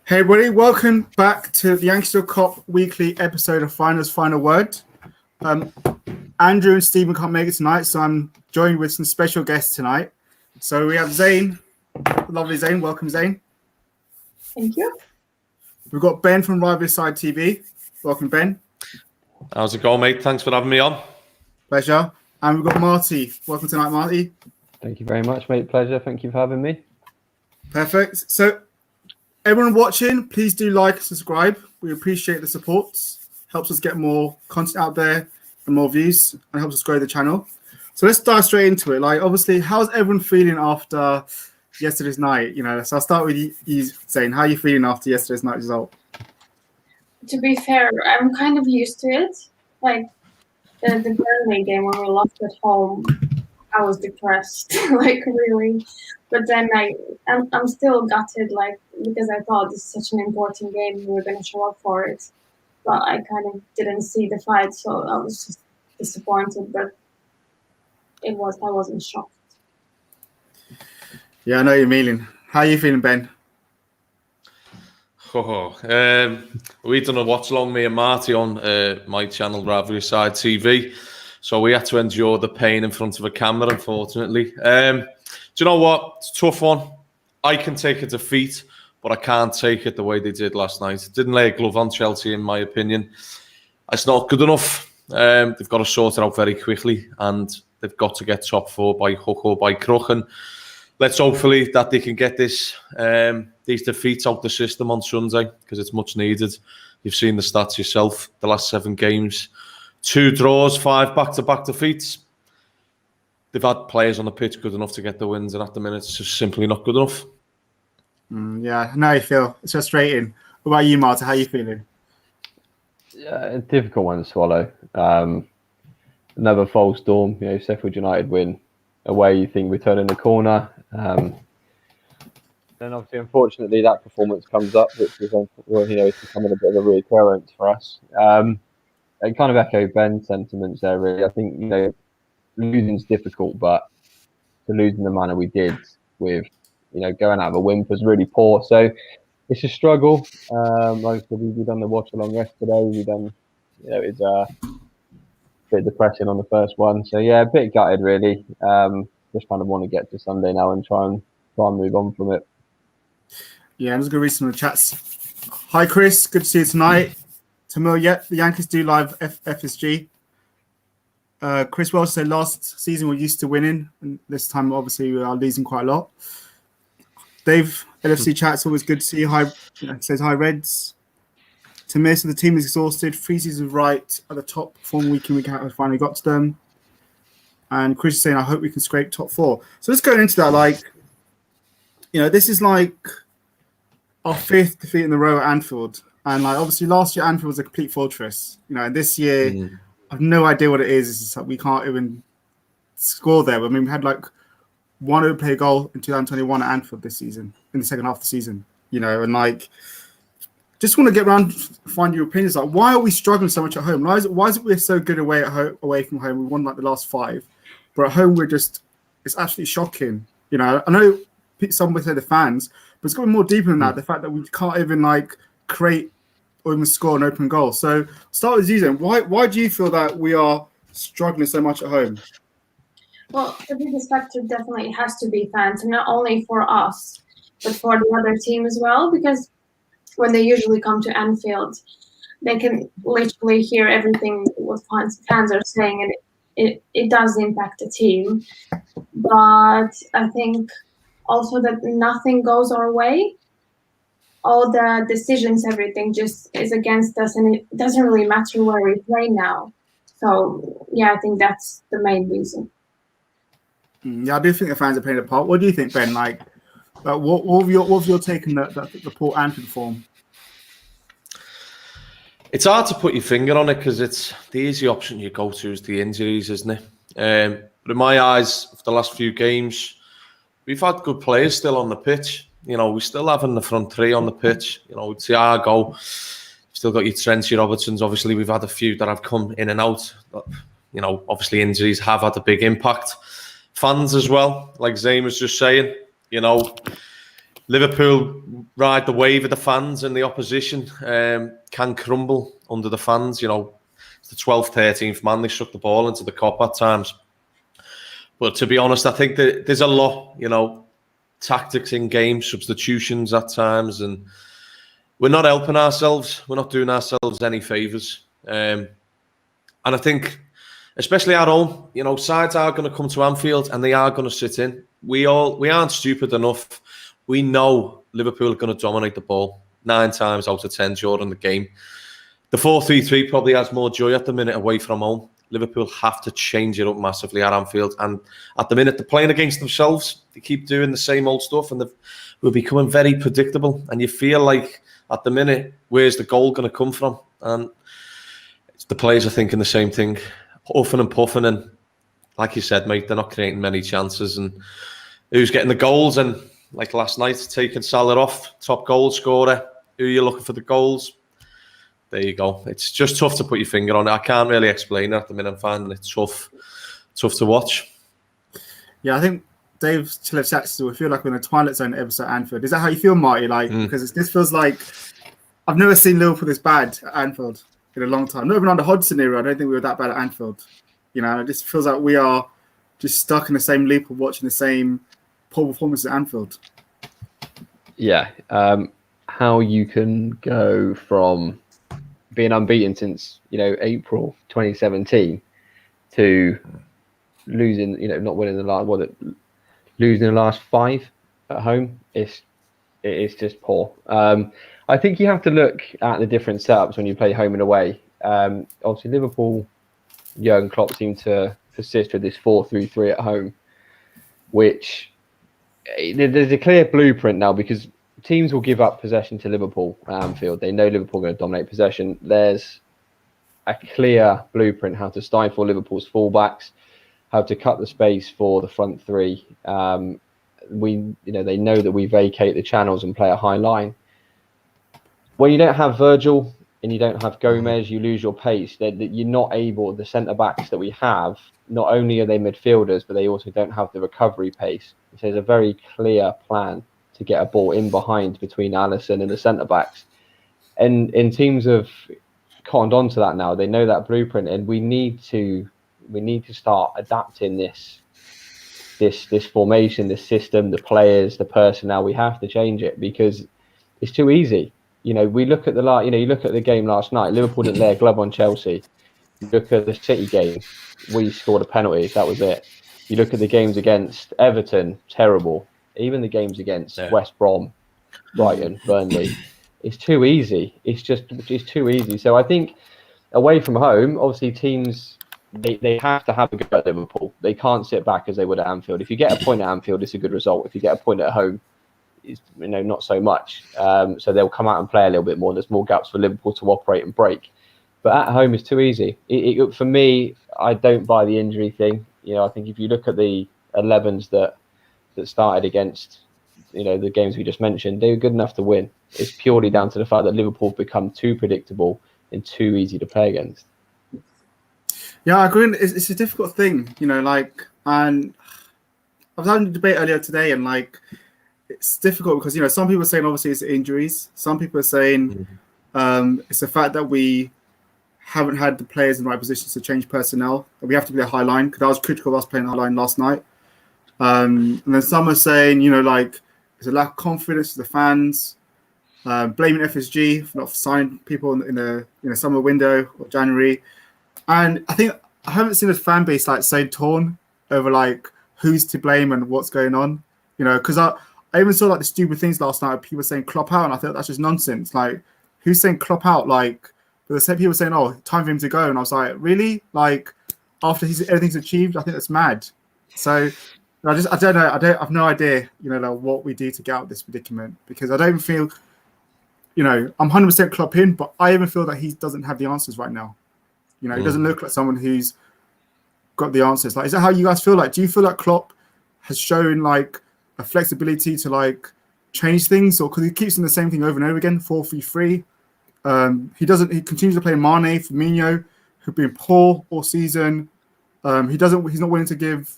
Hey everybody, welcome back to the Youngster Cop weekly episode of Finals Final Word. Andrew and Stephen can't make it tonight, so I'm joined with some special guests tonight. So we have Zane, lovely Zane. Welcome, Zane. Thank you. We've got Ben from Riverside TV. Welcome, Ben. How's it going, mate? Thanks for having me on. Pleasure. And we've got Marty. Welcome tonight, Marty. Thank you very much, mate. Pleasure. Thank you for having me. Perfect. So everyone watching, please do like and subscribe. We appreciate the support. Helps us get more content out there and more views and helps us grow the channel. So let's dive straight into it. Like, obviously, how's everyone feeling after yesterday's night? So I'll start with you, Zane. How are you feeling after yesterday's night result? To be fair, I'm kind of used to it. Like the Burnley game when we lost at home, I was depressed, like really. But then I'm still gutted, like because I thought this is such an important game, we were going to show up for it. But I kind of didn't see the fight, so I was just disappointed. But I wasn't shocked. Yeah, I know you're feeling. How are you feeling, Ben? We done a watch along, me and Marty, on my channel, Riverside TV. So we had to endure the pain in front of a camera, unfortunately. Do you know what? It's a tough one. I can take a defeat, but I can't take it the way they did last night. Didn't lay a glove on Chelsea, in my opinion. It's not good enough. They've got to sort it out very quickly, and they've got to get top four by hook or by crook. And let's hopefully that they can get these defeats out the system on Sunday, because it's much needed. You've seen the stats yourself, the last 7 games. 2 draws, 5 back-to-back defeats. They've had players on the pitch good enough to get the wins, and at the minute, it's just simply not good enough. Yeah, I know how you feel. It's frustrating. What about you, Marta? How are you feeling? Yeah, a difficult one to swallow. Another false dawn. Sheffield United win away. You think we're turning the corner. Then obviously, unfortunately, that performance comes up, which is it's becoming a bit of a reoccurrence for us. I kind of echo Ben's sentiments there, really. I think, losing's difficult, but to lose in the manner we did with, going out of a win was really poor. So it's a struggle. Like we done the watch along yesterday. We done, it's a bit depressing on the first one. So yeah, a bit gutted, really. Just kind of want to get to Sunday now and try and move on from it. Yeah, I'm just going to read some of the chats. Hi, Chris. Good to see you tonight. Tamil, yeah, the Yankees do live FSG. Chris Welsh said last season we're used to winning, and this time obviously we are losing quite a lot. Dave, LFC chat's always good to see you. Hi, says hi, Reds. Tamir said the team is exhausted. 3 seasons right at the top, performing week in, week out. We finally got to them. And Chris is saying, I hope we can scrape top 4. So let's go into that. This is like our 5th defeat in a row at Anfield. And obviously last year Anfield was a complete fortress, and this year I have no idea what it is. It's just like we can't even score there. I mean, we had one overplay goal in 2021 at Anfield this season, in the second half of the season, and just want to get around, find your opinions. Why are we struggling so much at home? Why is it we're so good away from home? We won the last 5, but at home it's absolutely shocking. I know some would say the fans, but it's going more deeper than that. The fact that we can't even create or even score an open goal. So start with you then. Why do you feel that we are struggling so much at home? Well, the biggest factor definitely has to be fans, and not only for us, but for the other team as well, because when they usually come to Anfield, they can literally hear everything what fans are saying, and it does impact the team. But I think also that nothing goes our way. All the decisions, everything just is against us, and it doesn't really matter where we play now. So, yeah, I think that's the main reason. Yeah, I do think the fans are playing a part. What do you think, Ben? What was your take on the poor Anfield form? It's hard to put your finger on it, because it's the easy option you go to is the injuries, isn't it? But in my eyes, for the last few games, we've had good players still on the pitch. We still have in the front 3 on the pitch. Thiago, still got your Trent, your Robertsons. Obviously, we've had a few that have come in and out. But, obviously injuries have had a big impact. Fans as well, like Zane was just saying, Liverpool ride the wave of the fans, and the opposition can crumble under the fans. It's the 12th, 13th man. They struck the ball into the Kop at times. But to be honest, I think that there's a lot, tactics in game, substitutions at times, and we're not helping ourselves. We're not doing ourselves any favours. And I think, especially at home, sides are going to come to Anfield and they are going to sit in. We aren't stupid enough. We know Liverpool are going to dominate the ball 9 times out of 10 during the game. The 4-3-3 probably has more joy at the minute away from home. Liverpool have to change it up massively at Anfield. And at the minute, they're playing against themselves. They keep doing the same old stuff and we're becoming very predictable. And you feel like, at the minute, where's the goal going to come from? And the players are thinking the same thing, huffing and puffing. And like you said, mate, they're not creating many chances. And who's getting the goals? And like last night, taking Salah off, top goal scorer. Who are you looking for the goals? There you go. It's just tough to put your finger on it. I can't really explain it at the minute. I'm finding it tough to watch. Yeah, I think Dave Chilifsats, we feel like we're in a twilight zone episode at Anfield. Is that how you feel, Marty? Because this feels like I've never seen Liverpool this bad at Anfield in a long time. Not even under Hodgson era, I don't think we were that bad at Anfield. It just feels like we are just stuck in the same loop of watching the same poor performance at Anfield. Yeah, how you can go from being unbeaten since April 2017 to losing, not winning losing the last 5 at home. It is just poor. I think you have to look at the different setups when you play home and away. Obviously, Liverpool, Jurgen Klopp seem to persist with this 4-3-3 at home, which there's a clear blueprint now because teams will give up possession to Liverpool at Anfield. They know Liverpool are going to dominate possession. There's a clear blueprint how to stifle Liverpool's fullbacks, how to cut the space for the front 3. They know that we vacate the channels and play a high line. When you don't have Virgil and you don't have Gomez, you lose your pace. That you're not able. The centre backs that we have, not only are they midfielders, but they also don't have the recovery pace. So there's a very clear plan to get a ball in behind between Alisson and the centre backs. And teams have cottoned on to that now. They know that blueprint, and we need to start adapting this formation, this system, the players, the personnel. We have to change it because it's too easy. We look at you look at the game last night. Liverpool didn't lay a glove on Chelsea. You look at the City game, we scored a penalty. That was it. You look at the games against Everton, terrible. Even the games against West Brom, Brighton, Burnley, it's too easy. It's too easy. So I think away from home, obviously teams they have to have a go at Liverpool. They can't sit back as they would at Anfield. If you get a point at Anfield, it's a good result. If you get a point at home, it's not so much. So they'll come out and play a little bit more. There's more gaps for Liverpool to operate and break. But at home, it's too easy. For me, I don't buy the injury thing. I think if you look at the 11s that started against, the games we just mentioned, they were good enough to win. It's purely down to the fact that Liverpool have become too predictable and too easy to play against. Yeah, I agree. It's a difficult thing, and I was having a debate earlier today, and it's difficult because some people are saying obviously it's injuries. Some people are saying it's the fact that we haven't had the players in the right positions to change personnel. We have to play a high line because I was critical of us playing high line last night. And then some are saying, there's a lack of confidence to the fans, blaming FSG for not signing people in the summer window or January. And I think I haven't seen a fan base so torn over who's to blame and what's going on, because I even saw the stupid things last night. People saying Klopp out, and I thought that's just nonsense. Who's saying Klopp out? But the same people saying, "Oh, time for him to go," and I was like, really? After everything's achieved, I think that's mad. So I don't know. I have no idea, what we do to get out of this predicament because I don't feel, I'm 100% Klopp in, but I even feel that he doesn't have the answers right now. He doesn't look like someone who's got the answers. Is that how you guys feel? Do you feel like Klopp has shown a flexibility to change things, or because he keeps doing the same thing over and over again, 4-3-3? He continues to play Mane, Firmino, who've been poor all season. He's not willing to give,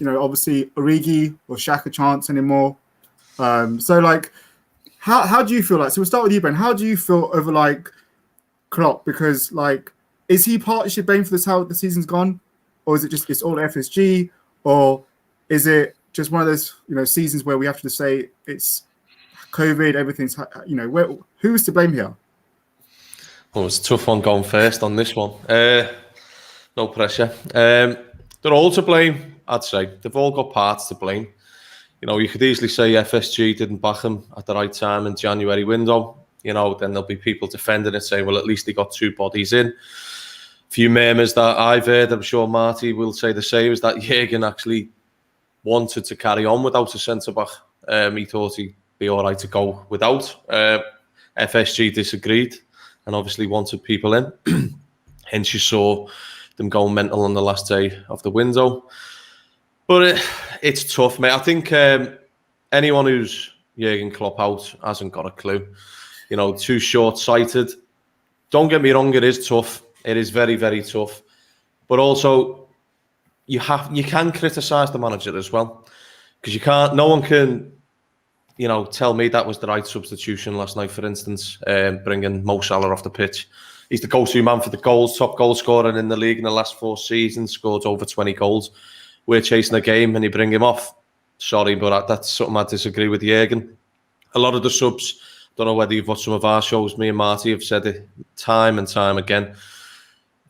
obviously Origi or Shaq a chance anymore. So like, how do you feel like? So we'll start with you, Ben. How do you feel over like Klopp? Because like, is he partly to blame for this how the season's gone, or is it just it's all FSG, or is it just one of those seasons where we have to say it's COVID, everything's who's to blame here? Well, it's a tough one going first on this one. No pressure. They're all to blame, I'd say. They've all got parts to blame. You could easily say FSG didn't back him at the right time in January window. Then there'll be people defending it, saying, well, at least he got 2 bodies in. A few murmurs that I've heard, I'm sure Marty will say the same, is that Jurgen actually wanted to carry on without a centre-back. He thought he'd be all right to go without. FSG disagreed and obviously wanted people in. Hence you saw them going mental on the last day of the window. But it's tough, mate. I think anyone who's Jurgen Klopp out hasn't got a clue. Too short-sighted. Don't get me wrong, it is tough. It is very, very tough. But also, you can criticise the manager as well, because no one can, tell me that was the right substitution last night. For instance, bringing Mo Salah off the pitch. He's the go-to man for the goals, top goal scorer in the league in the last 4 seasons. Scored over 20 goals. We're chasing a game and you bring him off. Sorry, but that's something I disagree with Jurgen. A lot of the subs, don't know whether you've watched some of our shows, me and Marty have said it time and time again.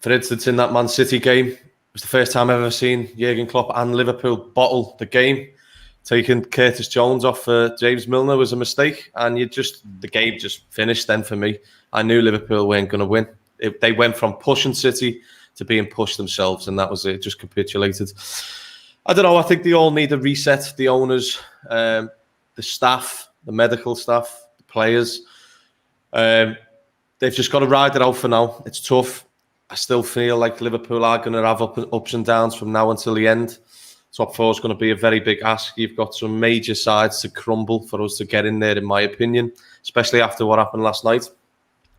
For instance, in that Man City game, it was the first time I've ever seen Jurgen Klopp and Liverpool bottle the game. Taking Curtis Jones off for James Milner was a mistake, and the game just finished then for me. I knew Liverpool weren't going to win. They went from pushing City to being pushed themselves, and that was it, just capitulated. I don't know, I think they all need a reset. The owners, the staff, the medical staff, the players. They've just got to ride it out for now. It's tough. I still feel like Liverpool are going to have ups and downs from now until the end. Top 4 is going to be a very big ask. You've got some major sides to crumble for us to get in there, in my opinion, especially after what happened last night.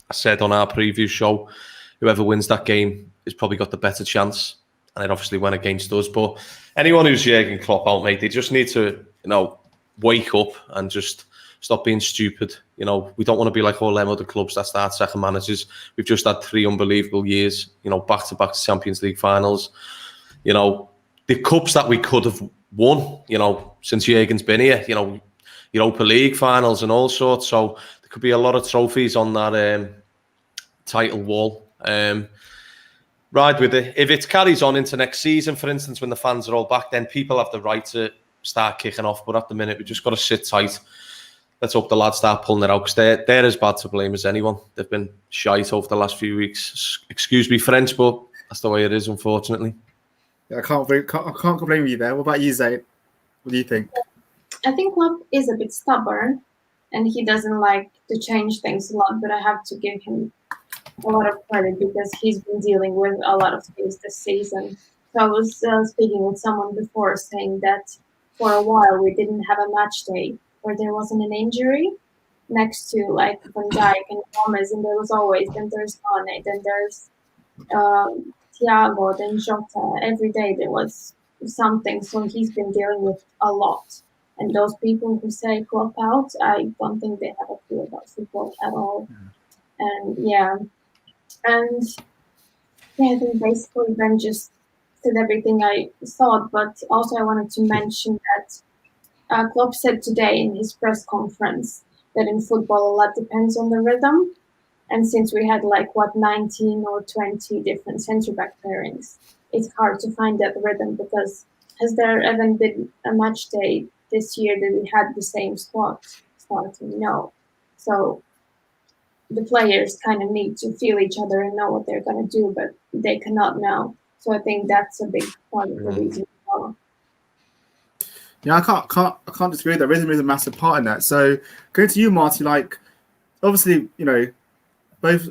I said on our preview show, whoever wins that game has probably got the better chance. And it obviously went against us. But anyone who's Jurgen Klopp out, mate, they just need to, wake up and just stop being stupid. We don't want to be like all them other clubs that start second managers. We've just had 3 unbelievable years, back-to-back Champions League finals. The cups that we could have won, since Jurgen's been here, Europa League finals and all sorts. So there could be a lot of trophies on that title wall. Ride with it. If it carries on into next season, for instance, when the fans are all back, then people have the right to start kicking off. But at the minute, we've just got to sit tight. Let's hope the lads start pulling it out, because they're as bad to blame as anyone. They've been shite over the last few weeks. Excuse me, French, but that's the way it is, unfortunately. Yeah, I can't complain with you there. What about you, Zaid? What do you think? I think Klopp is a bit stubborn, and he doesn't like to change things a lot. But I have to give him a lot of credit, because he's been dealing with a lot of things this season. So I was speaking with someone before, saying that for a while we didn't have a match day where there wasn't an injury next to like Van Dijk and Gomez, and there was always, then there's Mane, then there's Thiago, then Jota. Every day there was something. So he's been dealing with a lot. And those people who say Klopp out, I don't think they have a clue about football at all. And I think basically Ben just said everything I thought. But also I wanted to mention that Klopp said today in his press conference that in football a lot depends on the rhythm. And since we had 19 or 20 different centre-back pairings, it's hard to find that rhythm, because has there ever been a match day this year that we had the same squad starting? No. So the players kind of need to feel each other and know what they're going to do, but they cannot now. So I think that's a big part of the reason. Yeah, I can't disagree. That rhythm is a massive part in that. So going to you, Marty, obviously, both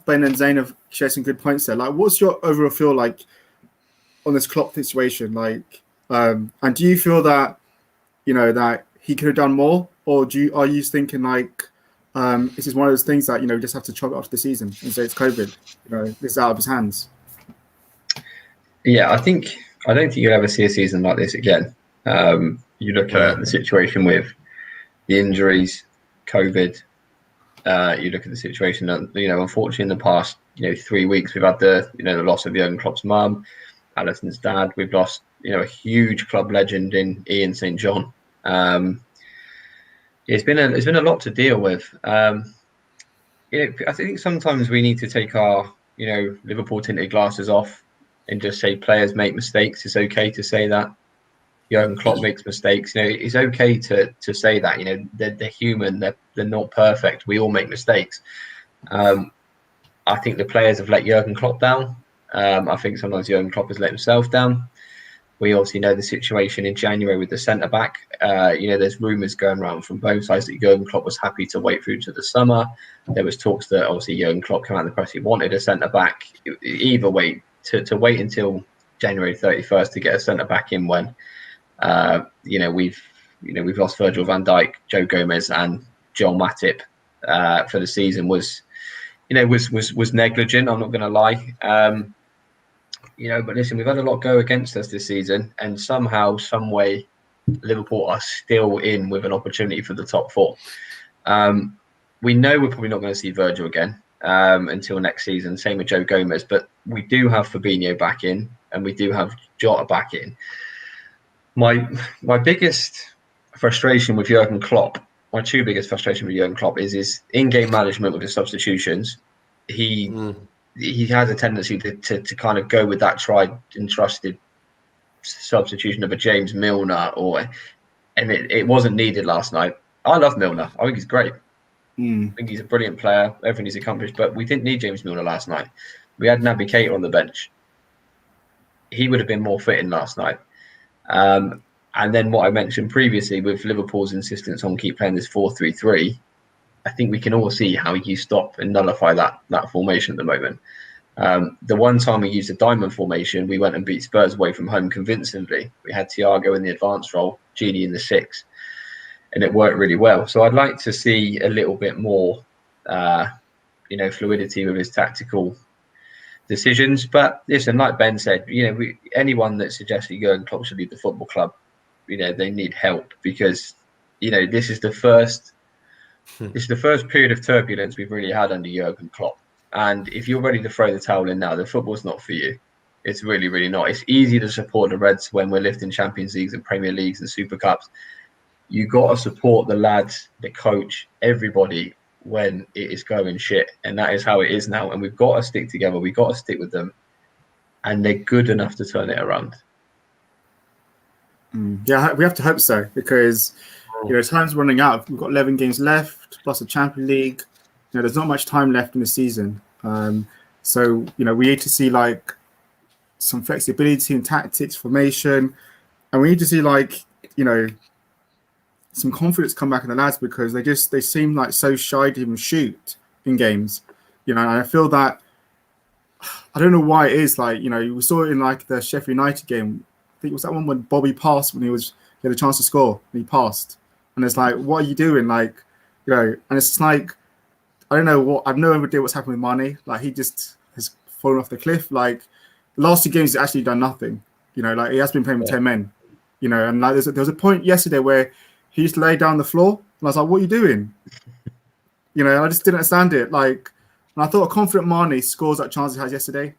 Ben and Zayn have shared some good points there. What's your overall feel on this Klopp situation? And do you feel that, that he could have done more, or are you thinking this is one of those things that we just have to chalk it off the season and say it's COVID? This is out of his hands. Yeah, I don't think you'll ever see a season like this again. You look at the situation with the injuries, COVID. You look at the situation. Unfortunately, in the past 3 weeks, we've had the loss of Jurgen Klopp's mum, Alisson's dad. We've lost a huge club legend in Ian St. John. It's been a lot to deal with. I think sometimes we need to take our Liverpool tinted glasses off and just say players make mistakes. It's okay to say that. Jurgen Klopp makes mistakes. It's okay to say that. They're human. They're not perfect. We all make mistakes. I think the players have let Jurgen Klopp down. I think sometimes Jurgen Klopp has let himself down. We obviously know the situation in January with the centre back. There's rumours going around from both sides that Jurgen Klopp was happy to wait through to the summer. There was talks that obviously Jurgen Klopp came out in the press. He wanted a centre back. Either way, to wait until January 31st to get a centre back in when we've lost Virgil van Dijk, Joe Gomez, and Joel Matip for the season was negligent. I'm not going to lie. But listen, we've had a lot go against us this season, and somehow, some way, Liverpool are still in with an opportunity for the top four. We know we're probably not going to see Virgil again until next season. Same with Joe Gomez, but we do have Fabinho back in, and we do have Jota back in. My biggest frustration with Jurgen Klopp, my two biggest frustration with Jurgen Klopp is his in-game management with his substitutions. He has a tendency to kind of go with that tried and trusted substitution of a James Milner, and it wasn't needed last night. I love Milner. I think he's great. I think he's a brilliant player. Everything he's accomplished, but we didn't need James Milner last night. We had Naby Keita on the bench. He would have been more fitting last night. And then what I mentioned previously with Liverpool's insistence on keep playing this 4-3-3, I think we can all see how you stop and nullify that formation at the moment. The one time we used a diamond formation, we went and beat Spurs away from home convincingly. We had Thiago in the advanced role, Gini in the 6, and it worked really well. So I'd like to see a little bit more, fluidity with his tactical decisions. But listen, like Ben said, anyone that suggests that Jurgen Klopp should leave the football club, they need help, because this is the first period of turbulence we've really had under Jurgen Klopp. And if you're ready to throw the towel in now, the football's not for you. It's really, really not. It's easy to support the Reds when we're lifting Champions Leagues and Premier Leagues and Super Cups. You got to support the lads, the coach, everybody when it is going shit. And that is how it is now. And we've got to stick together. We've got to stick with them. And they're good enough to turn it around. Yeah, we have to hope so, because time's running out. We've got 11 games left, plus the Champions League. There's not much time left in the season. So we need to see some flexibility in tactics, formation, and we need to see some confidence come back in the lads, because they seem so shy to even shoot in games. And I feel that, I don't know why it is. We saw it in the Sheffield United game. I think it was that one when Bobby passed when he had a chance to score and he passed. And it's what are you doing? And it's I don't know what, I've no idea what's happened with Mane. He just has fallen off the cliff. The last 2 games he's actually done nothing. He has been playing with 10 men. And there was a point yesterday where he just laid down the floor, and I was like, "What are you doing?" I just didn't understand it. And I thought a confident Mane scores that chance he has yesterday.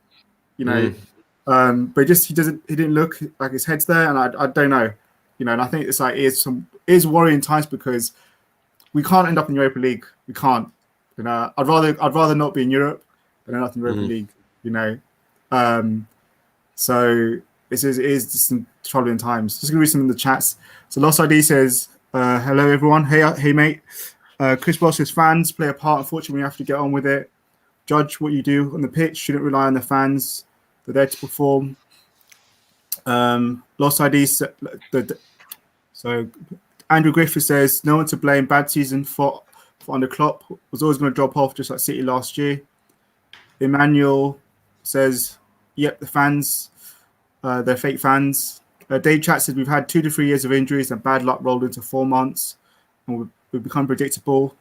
But he didn't look like his head's there, and I don't know. And I think it's it is worrying times, because we can't end up in Europa League. We can't. I'd rather not be in Europe than end up in Europa League. So it is just some troubling times. Just gonna read some in the chats. So Lost ID says, "Hello everyone. Hey mate. Chris Welsh says fans play a part. Unfortunately, we have to get on with it. Judge what you do on the pitch. Shouldn't rely on the fans. They're there to perform." Lost ID. So Andrew Griffith says, "No one to blame. Bad season for under Klopp. Was always going to drop off, just like City last year." Emmanuel says, "Yep, the fans, they're fake fans." Dave Chat says, "We've had 2 to 3 years of injuries and bad luck rolled into 4 months, and we've become predictable."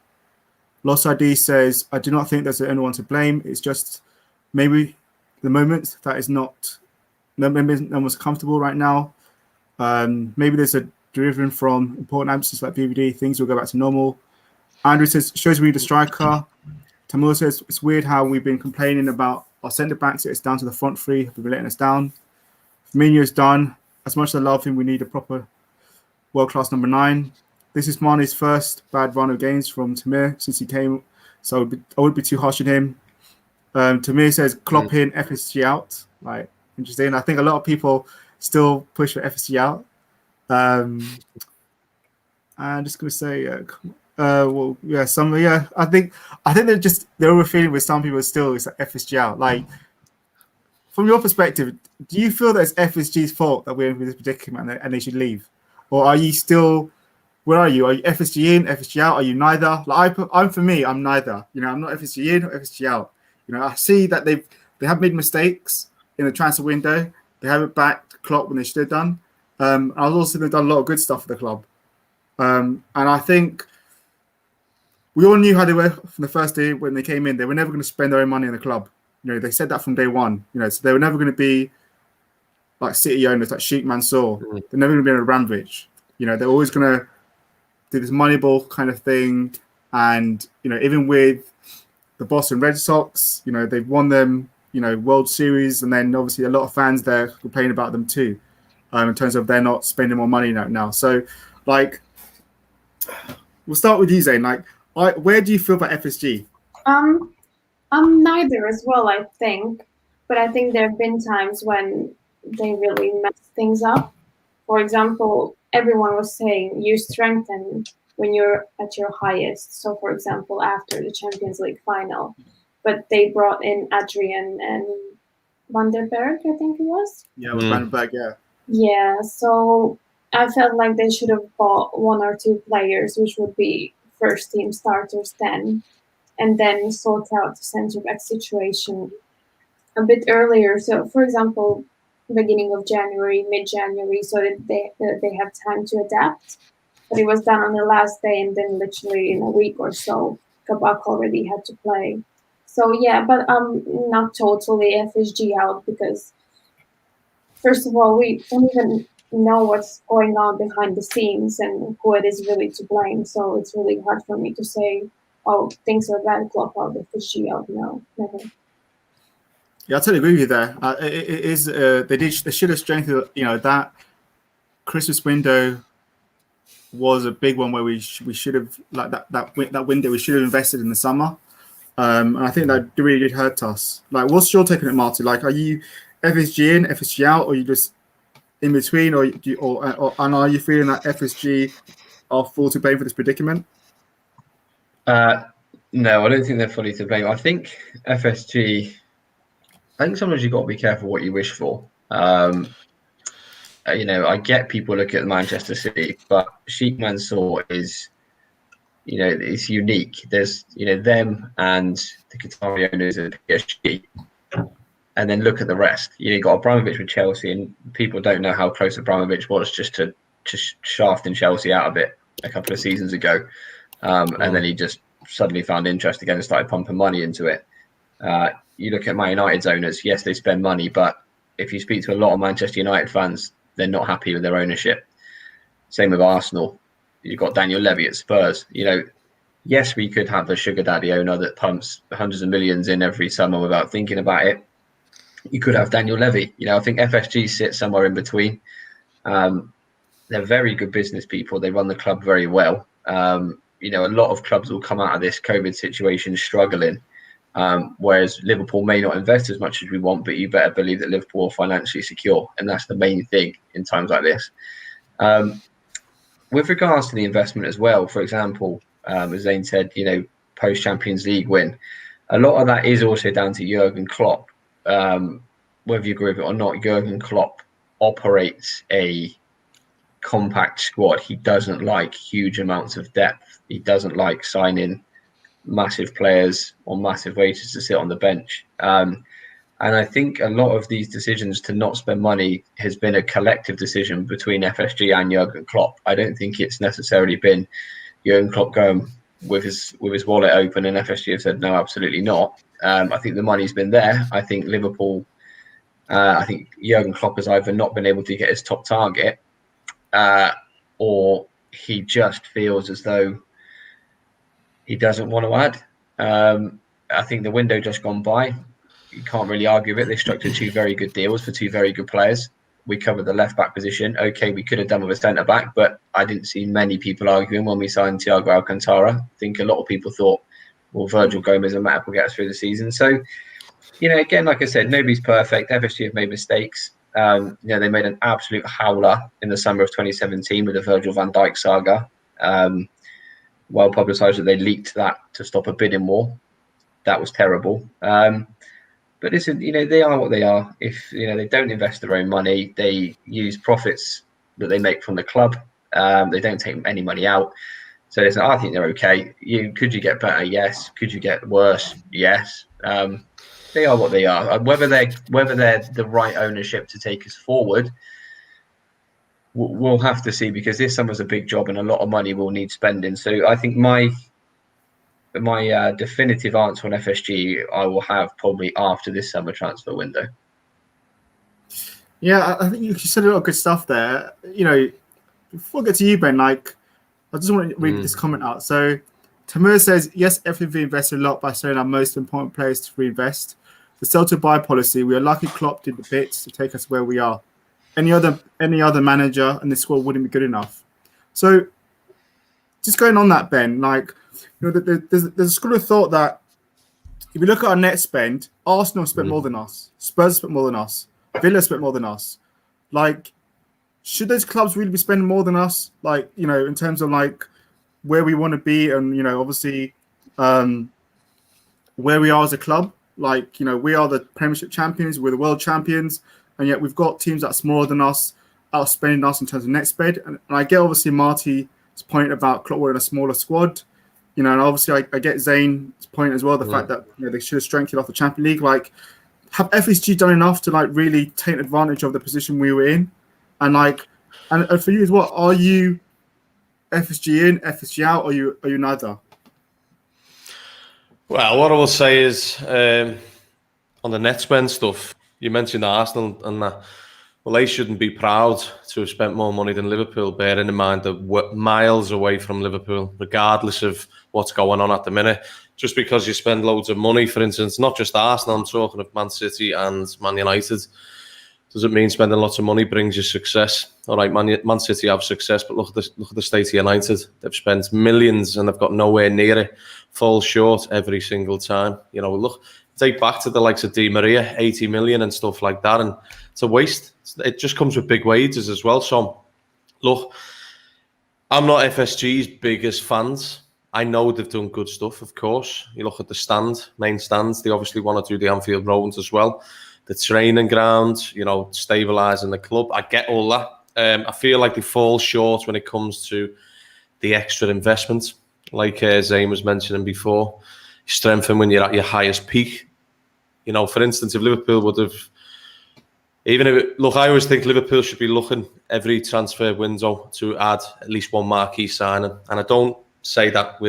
Lost ID says, "I do not think there's anyone to blame. It's just maybe the moment that is not. No one's comfortable right now. Maybe there's a driven from important absences like BVD, things will go back to normal. Andrew says, shows we need a striker. Tamur says, it's weird how we've been complaining about our centre backs. It's down to the front three. Have been letting us down. Firmino's done. As much as I love him, we need a proper world-class number 9. This is Mane's first bad run of games from Tamir since he came, so I wouldn't be too harsh on him. Tamir says, Klopp in, FSG out. Like, interesting. I think a lot of people still push for FSG out. I'm just going to say, I think they're overfeeling with some people still. It's like FSG out. Like, from your perspective, do you feel that it's FSG's fault that we're in this predicament and they should leave, or are you still? Where are you? Are you FSG in, FSG out? Are you neither? Like I'm neither. You know, I'm not FSG in or FSG out. You know, I see that they have made mistakes in the transfer window. They haven't backed Klopp when they should have done. I also they've done a lot of good stuff for the club. And I think we all knew how they were from the first day when they came in. They were never going to spend their own money in the club. You know, they said that from day one. You know, so they were never going to be like City owners like Sheikh Mansour. They're never going to be in a Abramovich. You know, they're always going to do this Moneyball kind of thing. And, you know, even with the Boston Red Sox, you know, they've won them, you know, World Series. And then obviously a lot of fans there complain about them too, in terms of they're not spending more money now. So, like, we'll start with you, Zayn. Like, where do you feel about FSG? I'm neither as well, I think. But I think there have been times when they really messed things up. For example, everyone was saying you strengthen when you're at your highest. So, for example, after the Champions League final. But they brought in Adrian and Van der Berg, I think it was. Yeah, it was Van der Berg, yeah. Yeah, so I felt like they should have bought 1 or 2 players, which would be first team starters then, and then sort out the centre back situation a bit earlier. So, for example, beginning of January, mid-January, so that they have time to adapt. But it was done on the last day, and then literally in a week or so, Kabak already had to play. So yeah, but not totally FSG out, because first of all, we don't even know what's going on behind the scenes and who it is really to blame. So it's really hard for me to say, oh, things are bad, Klopp out, FSG out. No, never. Yeah, I totally agree with you there. It is they should have strengthened. You know, that Christmas window was a big one where we should have, like, that window we should have invested in the summer. And I think that really did hurt us. Like, what's your take on it, Marty? Like, are you FSG in, FSG out, or are you just in between, or are you feeling that FSG are full to blame for this predicament? No, I don't think they're fully to blame. I think FSG. I think sometimes you've got to be careful what you wish for. You know, I get people look at Manchester City, but Sheikh Mansour is, you know, it's unique. There's, you know, them and the Qatari owners at PSG, and then look at the rest. You know, you got Abramovich with Chelsea, and people don't know how close Abramovich was just to shafting Chelsea out of it a couple of seasons ago, and then he just suddenly found interest again and started pumping money into it. You look at Man United's owners. Yes, they spend money, but if you speak to a lot of Manchester United fans, they're not happy with their ownership. Same with Arsenal. You've got Daniel Levy at Spurs. You know, yes, we could have a sugar daddy owner that pumps hundreds of millions in every summer without thinking about it. You could have Daniel Levy. You know, I think FSG sits somewhere in between. They're very good business people. They run the club very well. You know, a lot of clubs will come out of this COVID situation struggling. Whereas Liverpool may not invest as much as we want, but you better believe that Liverpool are financially secure. And that's the main thing in times like this. With regards to the investment as well, for example, as Zane said, you know, post-Champions League win, a lot of that is also down to Jurgen Klopp. Whether you agree with it or not, Jurgen Klopp operates a compact squad. He doesn't like huge amounts of depth. He doesn't like signing massive players on massive wages to sit on the bench. And I think a lot of these decisions to not spend money has been a collective decision between FSG and Jurgen Klopp. I don't think it's necessarily been Jurgen Klopp going with his wallet open and FSG have said no, absolutely not. I think the money's been there. I think Liverpool, I think Jurgen Klopp has either not been able to get his top target, or he just feels as though he doesn't want to add. I think the window just gone by. You can't really argue with it. They structured 2 very good deals for 2 very good players. We covered the left back position. Okay, we could have done with a centre back, but I didn't see many people arguing when we signed Thiago Alcantara. I think a lot of people thought, well, Virgil Gomez and Matip will get us through the season. So, again, like I said, nobody's perfect. FSG have made mistakes. They made an absolute howler in the summer of 2017 with the Virgil van Dijk saga. Well publicised that they leaked that to stop a bidding war. That was terrible. But listen, they are what they are. If they don't invest their own money, they use profits that they make from the club. They don't take any money out. So listen, I think they're okay. Could you get better? Yes. Could you get worse? Yes. They are what they are. Whether they're the right ownership to take us forward, we'll have to see, because this summer's a big job and a lot of money will need spending. So I think my definitive answer on FSG I will have probably after this summer transfer window. Yeah, I think you said a lot of good stuff there. Before I get to you, Ben, I just want to read this comment out. So Tamir says, yes, FNV invested a lot by selling our most important players to reinvest. The sell to buy policy, we are lucky Klopp did the bits to take us where we are. Any other manager in this squad wouldn't be good enough. So just going on that, Ben, there's a school of thought that if you look at our net spend, Arsenal spent more than us, Spurs spent more than us, Villa spent more than us. Should those clubs really be spending more than us? In terms of where we want to be, and obviously where we are as a club. We are the Premiership champions, we're the world champions, and yet we've got teams that are smaller than us, outspending us in terms of net spend. And I get obviously Marty's point about Klopp we're in a smaller squad. And obviously I get Zane's point as well, the fact that they should have strengthened off the Champions League. Have FSG done enough to really take advantage of the position we were in? And for you as well, are you FSG in, FSG out, or are you neither? Well, what I will say is on the net spend stuff, you mentioned Arsenal and that. Well, they shouldn't be proud to have spent more money than Liverpool, bearing in mind that we're miles away from Liverpool, regardless of what's going on at the minute. Just because you spend loads of money, for instance, not just Arsenal, I'm talking of Man City and Man United, doesn't mean spending lots of money brings you success. All right, Man City have success, but look at the state of United. They've spent millions and they've got nowhere near it. Fall short every single time. Look, take back to the likes of Di Maria, 80 million and stuff like that, and it's a waste. It just comes with big wages as well. So, look, I'm not FSG's biggest fans. I know they've done good stuff, of course. You look at the main stands, they obviously want to do the Anfield Road as well. The training ground, stabilising the club. I get all that. I feel like they fall short when it comes to the extra investment. Like Zane was mentioning before, strengthen when you're at your highest peak. For instance, if Liverpool would have, I always think Liverpool should be looking every transfer window to add at least one marquee signing. And I don't say that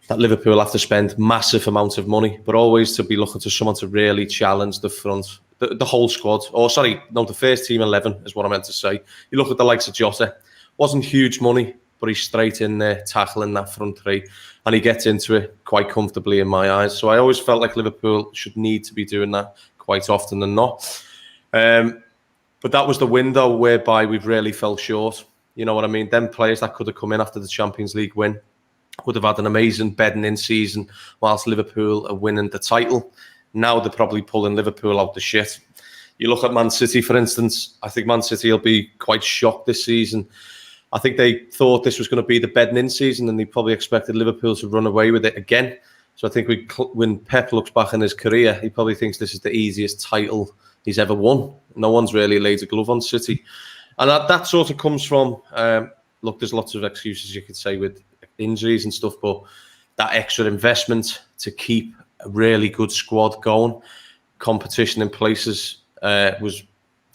that Liverpool have to spend massive amounts of money, but always to be looking to someone to really challenge the front, the whole squad. The first team 11 is what I meant to say. You look at the likes of Jota, wasn't huge money, but he's straight in there tackling that front three, and he gets into it quite comfortably in my eyes. So I always felt like Liverpool should need to be doing that quite often than not. But that was the window whereby we've really fell short. You know what I mean? Them players that could have come in after the Champions League win would have had an amazing bedding in season whilst Liverpool are winning the title. Now they're probably pulling Liverpool out the shit. You look at Man City, for instance. I think Man City will be quite shocked this season. I think they thought this was going to be the bedding in season, and they probably expected Liverpool to run away with it again. So I think when Pep looks back in his career, he probably thinks this is the easiest title he's ever won. No one's really laid a glove on City. And that sort of comes from, there's lots of excuses you could say with injuries and stuff, but that extra investment to keep a really good squad going, competition in places was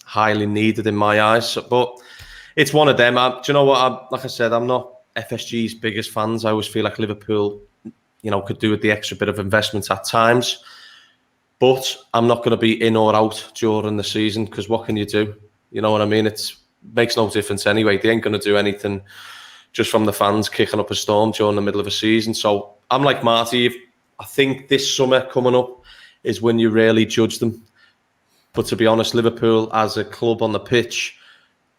highly needed in my eyes. But it's one of them. Do you know what? Like I said, I'm not FSG's biggest fans. I always feel like Liverpool, could do with the extra bit of investment at times. But I'm not going to be in or out during the season, because what can you do? You know what I mean? makes no difference anyway. They ain't going to do anything just from the fans kicking up a storm during the middle of a season. So I'm like Marty. I think this summer coming up is when you really judge them. But to be honest, Liverpool as a club on the pitch,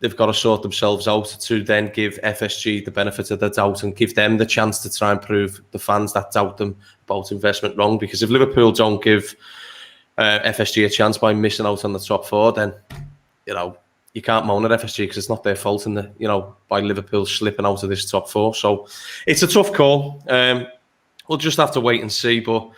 they've got to sort themselves out to then give FSG the benefit of the doubt and give them the chance to try and prove the fans that doubt them about investment wrong. Because if Liverpool don't give FSG a chance by missing out on the top four, then, you know, you can't moan at FSG because it's not their fault in by Liverpool slipping out of this top four. So it's a tough call. We'll just have to wait and see. But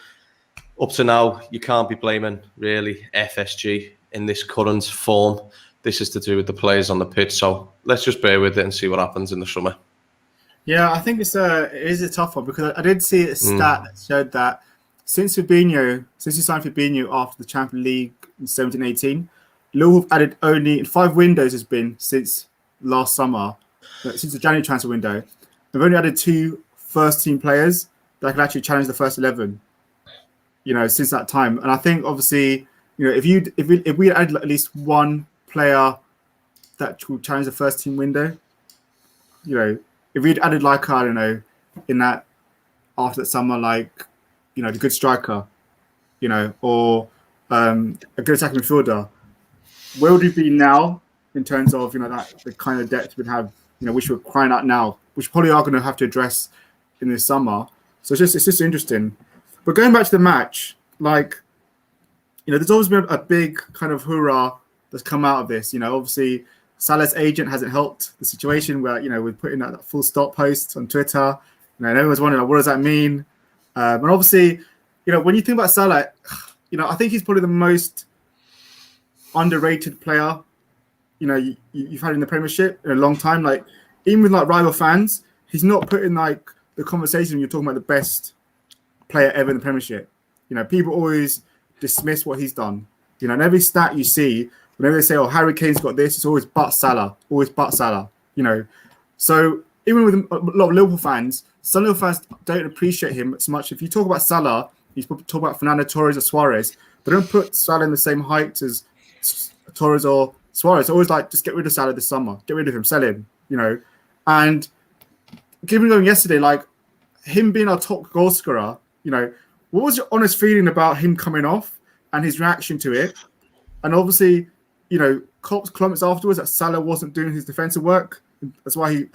up to now, you can't be blaming really FSG in this current form. This is to do with the players on the pitch. So let's just bear with it and see what happens in the summer. Yeah, I think it is a tough one because I did see a stat that showed that since he signed Fabinho after the Champions League in 17-18, Liverpool have added only 5 windows has been since last summer, since the January transfer window. They've only added 2 first-team players that can actually challenge the first 11. Since that time, and I think obviously, if we added at least one player that will challenge the first-team window, if we'd added in that after that summer, the good striker, or a good attacking midfielder. Where would we be now in terms of that the kind of depth we'd have, which we're crying out now, which probably are going to have to address in this summer. So it's just interesting. But going back to the match, there's always been a big kind of hoorah that's come out of this. Obviously Salah's agent hasn't helped the situation where we're putting that full stop post on Twitter. And everyone's wondering what does that mean. And obviously, when you think about Salah, I think he's probably the most underrated player, you've had in the Premiership in a long time. Even with rival fans, he's not put in the conversation when you're talking about the best player ever in the Premiership. People always dismiss what he's done. And every stat you see, whenever they say, "Oh, Harry Kane's got this," it's always but Salah, So even with a lot of Liverpool fans, some Liverpool fans don't appreciate him as much. If you talk about Salah, you talk about Fernando Torres or Suarez, but don't put Salah in the same height as Torres or Suarez. Always just get rid of Salah this summer, get rid of him, sell him. And given him yesterday, him being our top goal scorer, what was your honest feeling about him coming off and his reaction to it? And obviously, Klopp's comments afterwards that Salah wasn't doing his defensive work. That's why he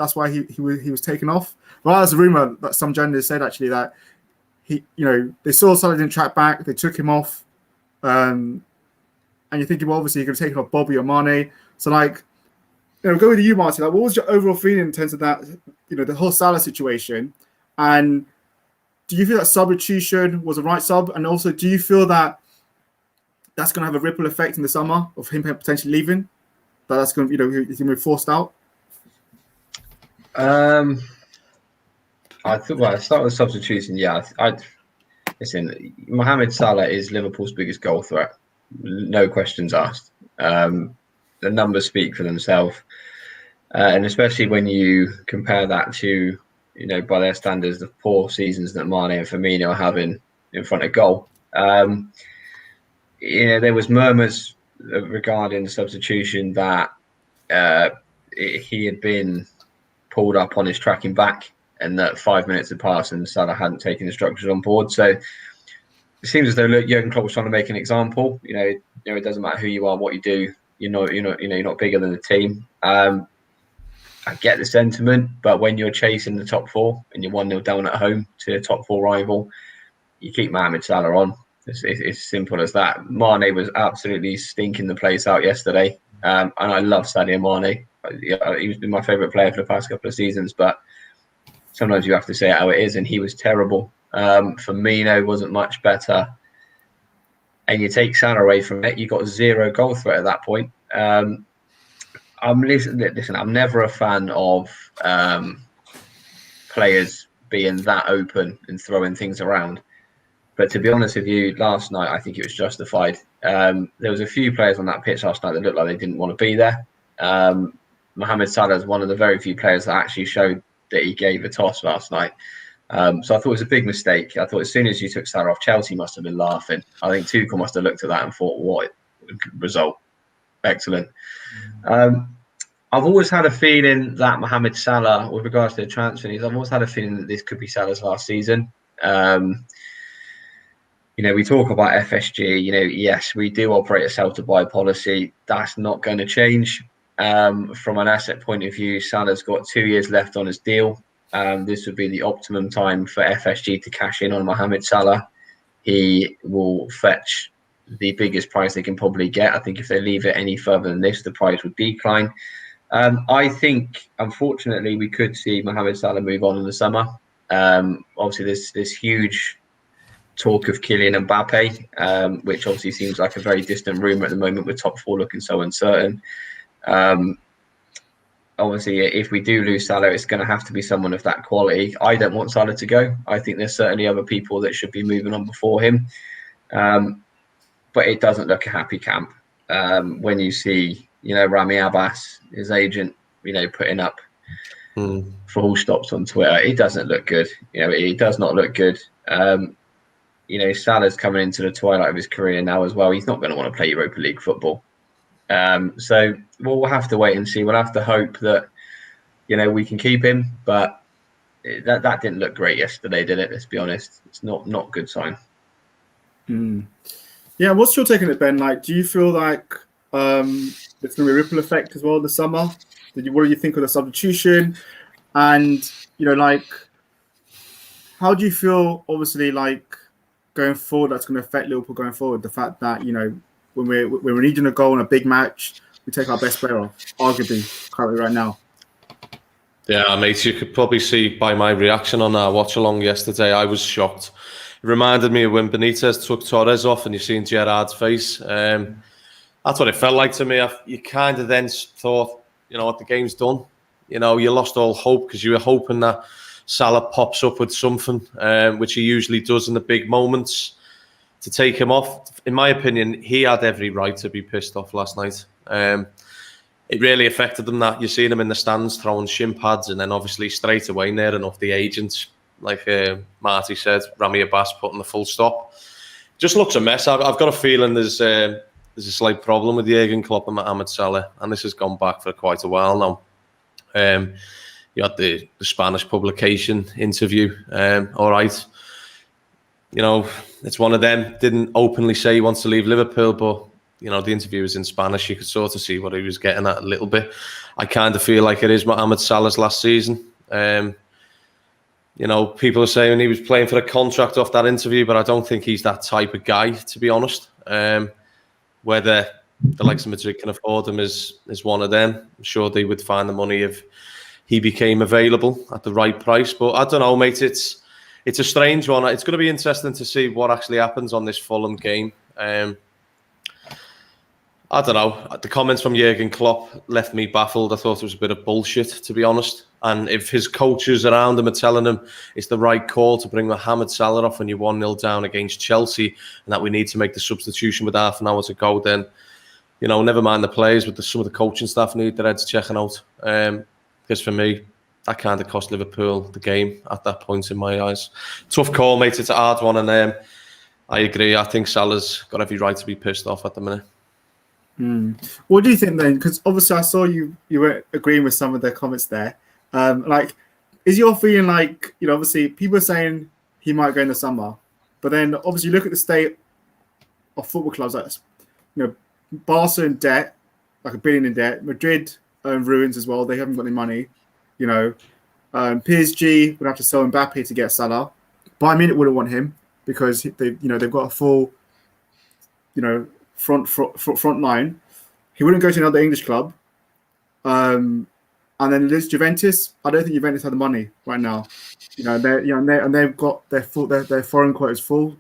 was taken off. Well, there's a rumor that some journalists said actually that they saw Salah didn't track back, they took him off, and you're thinking, well, obviously, you're going to take off Bobby or Mane. So, go with you, Martin. What was your overall feeling in terms of that, the whole Salah situation? And do you feel that substitution was the right sub? And also, do you feel that that's going to have a ripple effect in the summer of him potentially leaving? That's going to, he's going to be forced out? I think, I'll start with substitution. Yeah, listen, Mohamed Salah is Liverpool's biggest goal threat. No questions asked. The numbers speak for themselves. And especially when you compare that to, by their standards, the poor seasons that Mane and Firmino are having in front of goal. There was murmurs regarding the substitution that he had been pulled up on his tracking back and that 5 minutes had passed and Salah hadn't taken instructions on board. So it seems as though Jurgen Klopp was trying to make an example. It doesn't matter who you are, what you do. You're not bigger than the team. I get the sentiment, but when you're chasing the top 4 and you're 1-0 down at home to a top 4 rival, you keep Mohamed Salah on. It's simple as that. Mane was absolutely stinking the place out yesterday, and I love Sadio Mane. He's been my favourite player for the past couple of seasons, but sometimes you have to say it how it is, and he was terrible. Firmino wasn't much better, and you take Salah away from it, you got 0 goal threat at that point. Listen, I'm never a fan of players being that open and throwing things around. But to be honest with you, last night I think it was justified. There was a few players on that pitch last night that looked like they didn't want to be there. Mohamed Salah is one of the very few players that actually showed that he gave a toss last night. So I thought it was a big mistake. I thought as soon as you took Salah off, Chelsea must have been laughing. I think Tuchel must have looked at that and thought, what result. Excellent. I've always had a feeling that Mohamed Salah, with regards to the transfer news, I've always had a feeling that this could be Salah's last season. We talk about FSG. Yes, we do operate a sell to buy policy. That's not going to change. From an asset point of view, Salah's got 2 years left on his deal. This would be the optimum time for FSG to cash in on Mohamed Salah. He will fetch the biggest price they can probably get. I think if they leave it any further than this, the price would decline. I think, unfortunately, we could see Mohamed Salah move on in the summer. Obviously, there's huge talk of Kylian Mbappe, which obviously seems like a very distant rumour at the moment, with top four looking so uncertain. Obviously, if we do lose Salah, it's going to have to be someone of that quality. I don't want Salah to go. I think there's certainly other people that should be moving on before him. But it doesn't look a happy camp when you see, Rami Abbas, his agent, putting up full stops on Twitter. It doesn't look good. It does not look good. Salah's coming into the twilight of his career now as well. He's not going to want to play Europa League football. So we'll have to wait and see. We'll have to hope that, we can keep him. But that didn't look great yesterday, did it? Let's be honest. It's not a good sign. Yeah, what's your take on it, Ben? Like, do you feel like there's going to be a ripple effect as well this summer? What do you think of the substitution? And, how do you feel, obviously, like, going forward, that's going to affect Liverpool going forward? The fact that, when we're needing a goal in a big match, we take our best player off, arguably, currently right now. Yeah, mate, you could probably see by my reaction on our watch-along yesterday, I was shocked. It reminded me of when Benitez took Torres off and you seen Gerrard's face. That's what it felt like to me. You kind of then thought, what, the game's done. You lost all hope because you were hoping that Salah pops up with something, which he usually does in the big moments, to take him off. In my opinion, he had every right to be pissed off last night. It really affected him that you're seeing him in the stands throwing shin pads, and then obviously straight away near enough the agents, like Marty said, Rami Abbas putting the full stop. Just looks a mess. I've got a feeling there's a slight problem with Jurgen Klopp and Mohamed Salah, and this has gone back for quite a while now. You had the Spanish publication interview. All right. It's one of them. Didn't openly say he wants to leave Liverpool, but, the interview was in Spanish. You could sort of see what he was getting at a little bit. I kind of feel like it is Mohamed Salah's last season. People are saying he was playing for a contract off that interview, but I don't think he's that type of guy, to be honest. Whether the likes of Madrid can afford him is one of them. I'm sure they would find the money if he became available at the right price. But I don't know, mate. It's a strange one. It's going to be interesting to see what actually happens on this Fulham game. I don't know. The comments from Jurgen Klopp left me baffled. I thought it was a bit of bullshit, to be honest. And if his coaches around him are telling him it's the right call to bring Mohamed Salah off when you're 1-0 down against Chelsea and that we need to make the substitution with half an hour to go, then, never mind the players, but some of the coaching staff need their heads checking out. Because for me, that kind of cost Liverpool the game at that point in my eyes. Tough call, mate. It's a hard one. And I agree. I think Salah's got every right to be pissed off at the minute. What do you think then? Because obviously I saw you were agreeing with some of their comments there. Is your feeling like, obviously people are saying he might go in the summer, but then obviously you look at the state of football clubs, like, Barca in debt, like $1 billion in debt. Madrid ruins as well. They haven't got any money. PSG would have to sell Mbappe to get Salah. Bayern Munich wouldn't want him because they've got a full, front line. He wouldn't go to another English club. And then there's Juventus. I don't think Juventus have the money right now. They've got their foreign quotas full.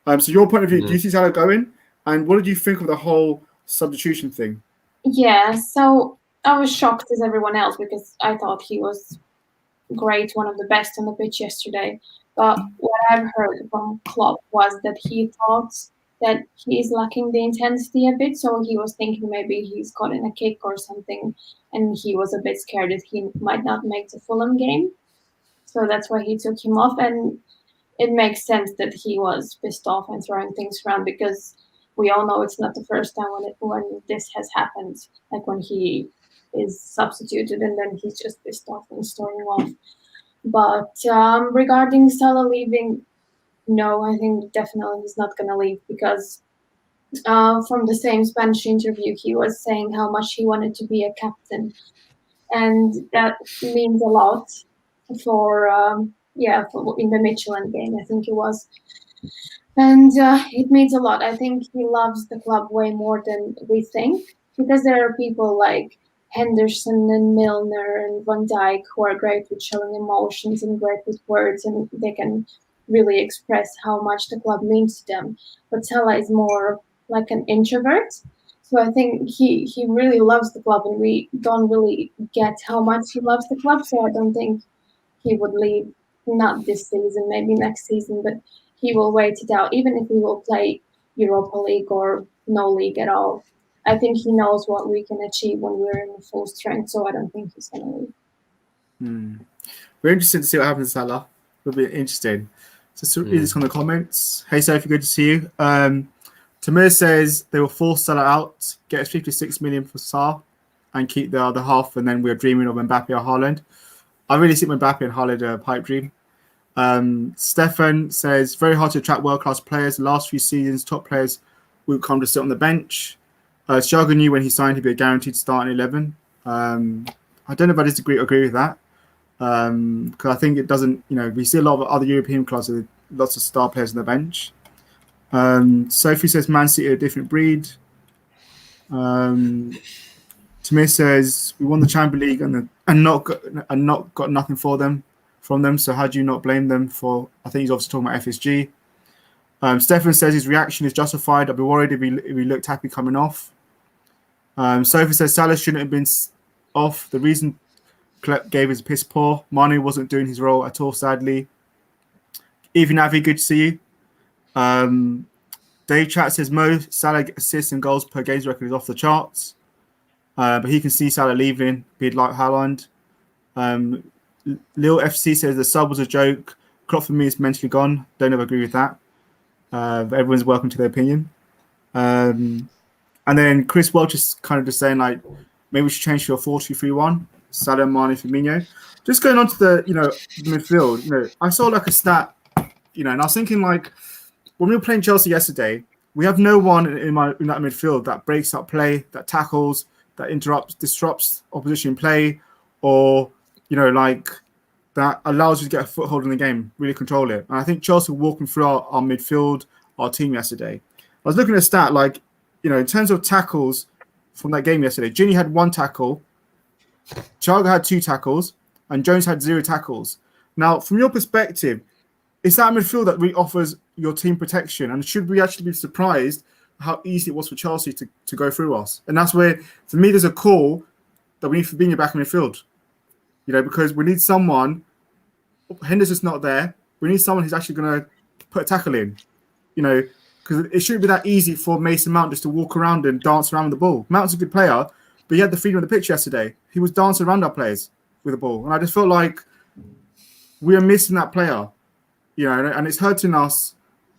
So your point of view, do you see Salah going? And what did you think of the whole substitution thing? Yeah, so I was shocked as everyone else because I thought he was great, one of the best on the pitch yesterday. But what I've heard from Klopp was that he thought that he's lacking the intensity a bit. So he was thinking maybe he's caught in a kick or something, and he was a bit scared that he might not make the Fulham game. So that's why he took him off. And it makes sense that he was pissed off and throwing things around because we all know it's not the first time when this has happened. Like when he is substituted, and then he's just pissed off and storming off. But regarding Salah leaving, no, I think definitely he's not going to leave, because from the same Spanish interview, he was saying how much he wanted to be a captain, and that means a lot for in the Michelin game, I think it was. And it means a lot. I think he loves the club way more than we think, because there are people like Henderson and Milner and Van Dijk who are great with showing emotions and great with words, and they can really express how much the club means to them. But Salah is more like an introvert. So I think he really loves the club, and we don't really get how much he loves the club. So I don't think he would leave, not this season, maybe next season, but he will wait it out, even if he will play Europa League or no league at all. I think he knows what we can achieve when we're in full strength, so I don't think he's going to leave. We're interested to see what happens to Salah. It'll be interesting. So read this on the comments. Hey Sophie, good to see you. Tamir says they will force Salah out, get us 56 million for Salah, and keep the other half, and then we're dreaming of Mbappe or Haaland. I really think Mbappe and Haaland are a pipe dream. Stefan says, very hard to attract world-class players. The last few seasons, top players would come to sit on the bench. Thiago knew when he signed he'd be a guaranteed start in 11. I don't know if I agree with that. Because I think it doesn't, we see a lot of other European clubs with lots of star players on the bench. Sophie says, Man City are a different breed. Tamir says, we won the Champions League and not got nothing from them. So how do you not blame them for? I think he's obviously talking about FSG. Stefan says his reaction is justified. I'd be worried if he looked happy coming off. Sophie says Salah shouldn't have been off. The reason Klopp gave is piss poor. Mane wasn't doing his role at all, sadly. Even Avi, good to see you. Dave Chat says Mo Salah assists and goals per games record is off the charts. But he can see Salah leaving, be like Haaland. Lil FC says the sub was a joke. Klopp for me is mentally gone. Don't ever agree with that. But everyone's welcome to their opinion. And then Chris Welch is kind of just saying like maybe we should change to a 4-2-3-1. Salah, Mane, Firmino. Just going on to the midfield. I saw like a stat. And I was thinking like when we were playing Chelsea yesterday, we have no one in that midfield that breaks up play, that tackles, that disrupts opposition play, or that allows you to get a foothold in the game, really control it. And I think Chelsea were walking through our midfield, our team yesterday. I was looking at a stat, in terms of tackles from that game yesterday, Ginny had 1 tackle, Thiago had 2 tackles, and Jones had 0 tackles. Now, from your perspective, is that midfield that really offers your team protection? And should we actually be surprised how easy it was for Chelsea to go through us? And that's where, for me, there's a call that we need Fabinho back in midfield. Because we need someone. Henderson's not there. We need someone who's actually going to put a tackle in. Because it shouldn't be that easy for Mason Mount just to walk around and dance around with the ball. Mount's a good player, but he had the freedom of the pitch yesterday. He was dancing around our players with the ball, and I just felt like we are missing that player. And it's hurting us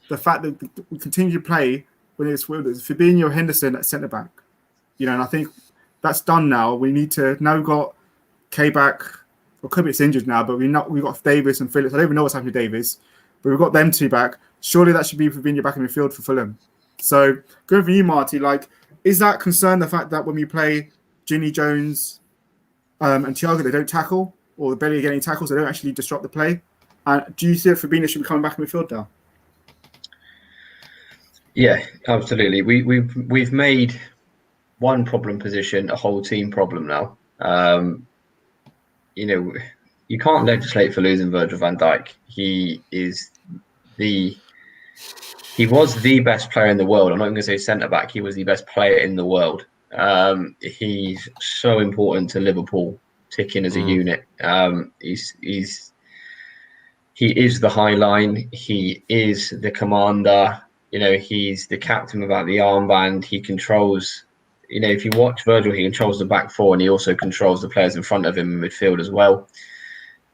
the fact that we continue to play when it's Fabinho, Henderson at centre back. And I think that's done now. We need to now. We've got Kabak. Well, Kabak's injured now, but we've got Davis and Phillips. I don't even know what's happening to Davis, but we've got them 2 back. Surely that should be Fabinho back in midfield for Fulham. So going for you, Marty, is that concern the fact that when we play Ginny, Jones, and Thiago, they don't tackle, or they're barely getting tackles, they don't actually disrupt the play? And do you think Fabinho should be coming back in midfield now? Yeah, absolutely. We've made one problem position a whole team problem now. You can't legislate for losing Virgil van Dijk. He was the best player in the world. I'm not going to say centre back. He was the best player in the world. He's so important to Liverpool, ticking as a unit. He is the high line. He is the commander. He's the captain without the armband. He controls. If you watch Virgil, he controls the back 4, and he also controls the players in front of him in midfield as well.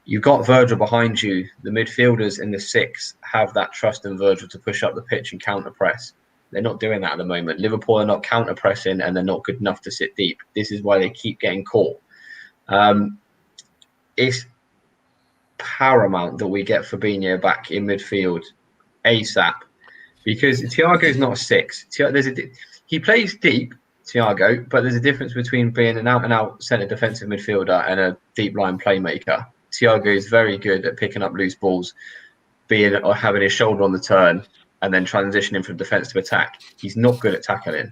You've got Virgil behind you. The midfielders in the 6 have that trust in Virgil to push up the pitch and counter press. They're not doing that at the moment. Liverpool are not counter pressing, and they're not good enough to sit deep. This is why they keep getting caught. It's paramount that we get Fabinho back in midfield ASAP, because Thiago's not a 6. He plays deep, Thiago, but there's a difference between being an out-and-out centre defensive midfielder and a deep-line playmaker. Thiago is very good at picking up loose balls, or having his shoulder on the turn, and then transitioning from defence to attack. He's not good at tackling.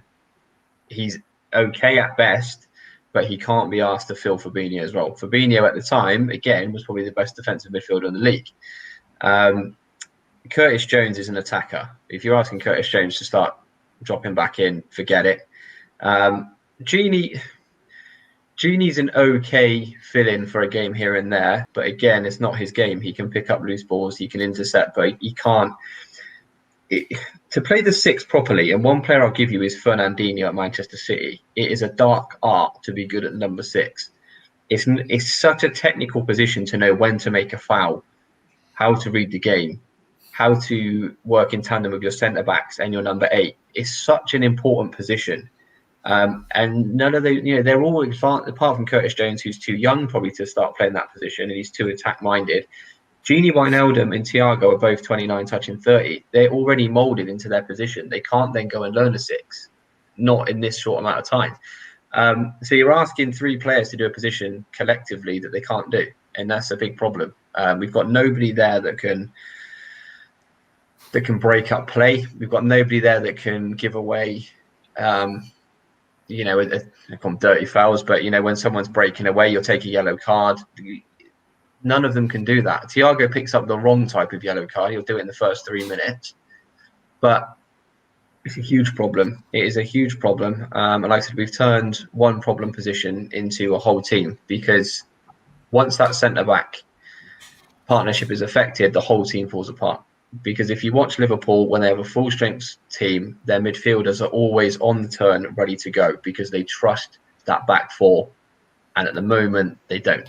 He's okay at best, but he can't be asked to fill Fabinho's role. Fabinho at the time, again, was probably the best defensive midfielder in the league. Curtis Jones is an attacker. If you're asking Curtis Jones to start dropping back in, forget it. Gini's an okay fill-in for a game here and there, but again, it's not his game. He can pick up loose balls, he can intercept, but he can't. To play the 6 properly, and one player I'll give you is Fernandinho at Manchester City. It is a dark art to be good at number 6. It's such a technical position to know when to make a foul, how to read the game, how to work in tandem with your centre-backs and your number 8. It's such an important position. And none of the, they're all advanced, apart from Curtis Jones, who's too young probably to start playing that position, and he's too attack-minded. Gini Wijnaldum and Thiago are both 29, touching 30. They're already moulded into their position. They can't then go and learn a 6, not in this short amount of time. So you're asking 3 players to do a position collectively that they can't do, and that's a big problem. We've got nobody there that can break up play. We've got nobody there that can give away, I call them dirty fouls, but when someone's breaking away, you'll take a yellow card. None of them can do that. Thiago picks up the wrong type of yellow card. He'll do it in the first 3 minutes. But it's a huge problem. It is a huge problem. And like I said, we've turned one problem position into a whole team, because once that centre-back partnership is affected, the whole team falls apart. Because if you watch Liverpool, when they have a full-strength team, their midfielders are always on the turn, ready to go, because they trust that back 4. And at the moment, they don't.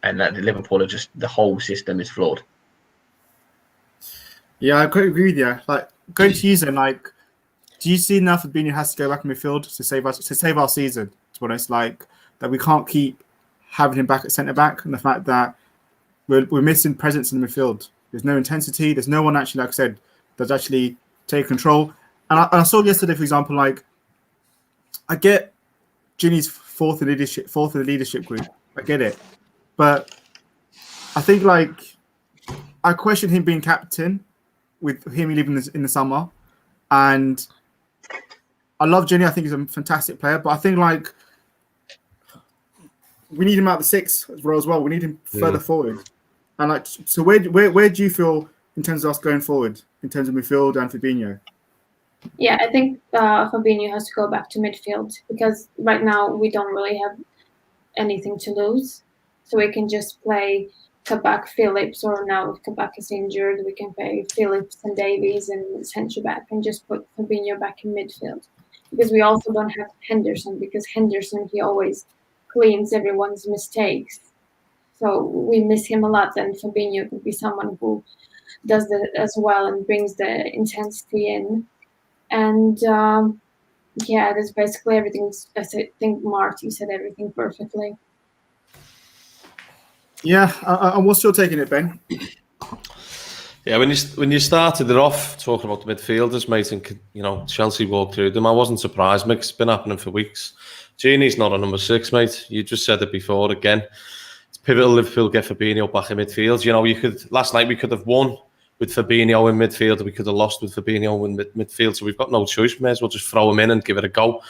And that the Liverpool are just, the whole system is flawed. Yeah, I quite agree with you. Like, going to use it, like, do you see now Fabinho has to go back in midfield to save our season? To be honest, like, that we can't keep having him back at centre back, and the fact that we're missing presence in the midfield. There's no intensity. There's no one actually, like I said, that's actually take control. And I saw yesterday, for example, like, I get Ginny's fourth in the leadership group. I get it. But I think, like, I question him being captain with him leaving in the summer. And I love Ginny. I think he's a fantastic player. But I think, like, we need him out the 6 as well. We need him further forward. And, like, so where do you feel in terms of us going forward, in terms of midfield and Fabinho? Yeah, I think Fabinho has to go back to midfield, because right now we don't really have anything to lose. So we can just play Kabak, Phillips, or now if Kabak is injured, we can play Phillips and Davies and centre back, and just put Fabinho back in midfield. Because we also don't have Henderson, because Henderson, he always cleans everyone's mistakes. So we miss him a lot, and Fabinho could be someone who does that as well and brings the intensity in. And that's basically everything. I think Marty said everything perfectly. Yeah, and what's your take on it, Ben? Yeah, when you started it off talking about the midfielders, mate, and Chelsea walked through them, I wasn't surprised, mate. It's been happening for weeks. Gini's not a number 6, mate. You just said it before again. It's pivotal Liverpool get Fabinho back in midfield. Last night we could have won with Fabinho in midfield, or we could have lost with Fabinho in midfield. So we've got no choice. We may as well just throw him in and give it a go.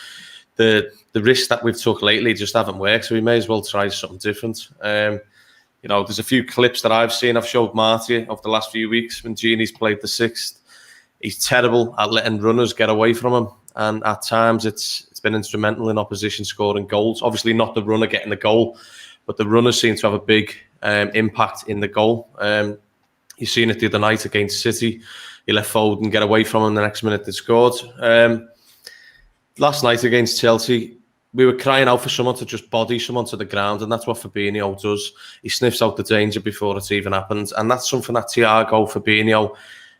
The risks that we've took lately just haven't worked, so we may as well try something different. There's a few clips that I've seen. I've showed Marty over the last few weeks when Gini's played the 6th. He's terrible at letting runners get away from him, and at times it's been instrumental in opposition scoring goals. Obviously not the runner getting the goal, but the runners seem to have a big impact in the goal. You've seen it the other night against City. He let Foden get away from him the next minute they scored. Last night against Chelsea, we were crying out for someone to just body someone to the ground, and that's what Fabinho does. He sniffs out the danger before it even happens, and that's something that Thiago, Fabinho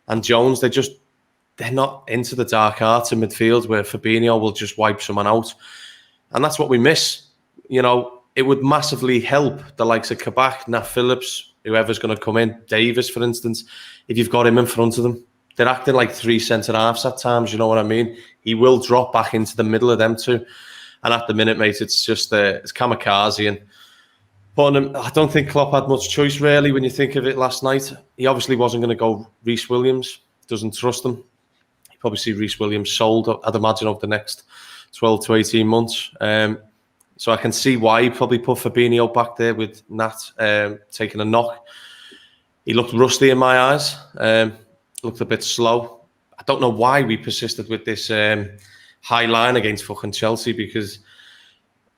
and Jones, they they're not into the dark arts in midfield where Fabinho will just wipe someone out. And that's what we miss. You know, it would massively help the likes of Kabak, Nat Phillips, whoever's going to come in, Davis, for instance, if you've got him in front of them. They're acting like three centre-halves at times, you know what I mean? He will drop back into the middle of them two. And at the minute, mate, it's just it's kamikaze. And putting him, I don't think Klopp had much choice, really, when you think of it last night. He obviously wasn't going to go Reece Williams. Doesn't trust him. You probably see Reece Williams sold, I'd imagine, over the next 12 to 18 months. So I can see why he probably put Fabinho back there with Nat taking a knock. He looked rusty in my eyes. Looked a bit slow. I don't know why we persisted with this high line against fucking Chelsea, because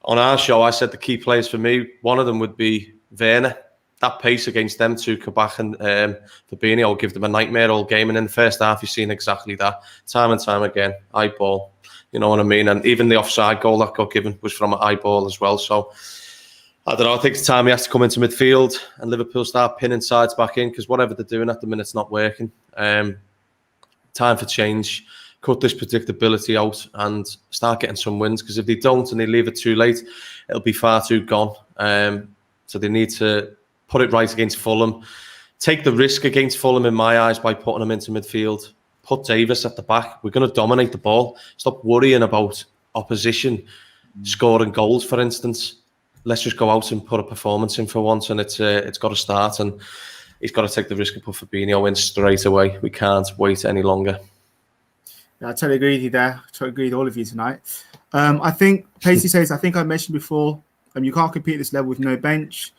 on our show I said the key players for me, one of them would be Werner. That pace against them two, Kabak and Fabinho, will give them a nightmare all game. And in the first half, you've seen exactly that. Time and time again, eyeball. You know what I mean? And even the offside goal that got given was from an eyeball as well. So, I don't know, I think it's time he has to come into midfield and Liverpool start pinning sides back in, because whatever they're doing at the minute's not working. Time for change. Cut this predictability out and start getting some wins, because if they don't and they leave it too late, it'll be far too gone. So they need to put it right against Fulham. Take the risk against Fulham, in my eyes, by putting them into midfield. Put Davis at the back. We're going to dominate the ball. Stop worrying about opposition scoring goals, for instance. Let's just go out and put a performance in for once, and it's got to start. And he's got to take the risk and put Fabinho in straight away. We can't wait any longer. Yeah, I totally agree with you there. I totally agree with all of you tonight. I think Pacey says, I think I mentioned before, you can't compete at this level with no bench.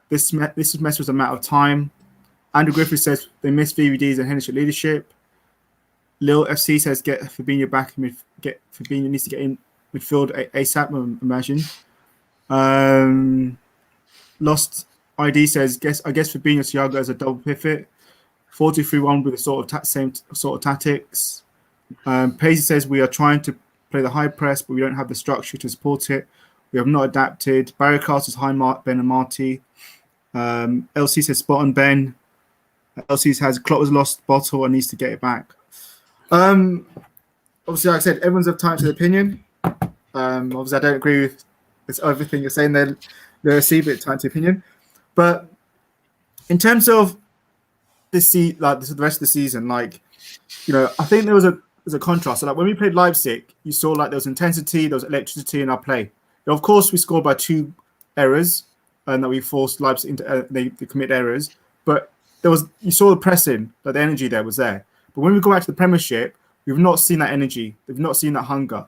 This mess was a matter of time. Andrew Griffith says they miss VVD's and Henderson leadership. Lil FC says get Fabinho back. Fabinho needs to get in midfield ASAP, I imagine. Lost ID says, I guess Fabinho Thiago as a double pivot. 4-2-3-1 with the same sort of tactics. Pacey says we are trying to play the high press, but we don't have the structure to support it. We have not adapted. Barry Carter's high mark Ben and Marty. LC says spot on Ben. LC says Klopp has lost bottle and needs to get it back. Obviously, like I said, everyone's of time to the opinion. Obviously, I don't agree with this other thing you're saying there, Lucy, but time to opinion. But in terms of the rest of the season, I think there was a contrast. So, like when we played Leipzig, you saw like there was intensity, there was electricity in our play. Now, of course, we scored by 2 errors, and that we forced Leipzig into they commit errors. But you saw the pressing, that the energy there was there. But when we go back to the Premiership, we've not seen that energy. We've not seen that hunger.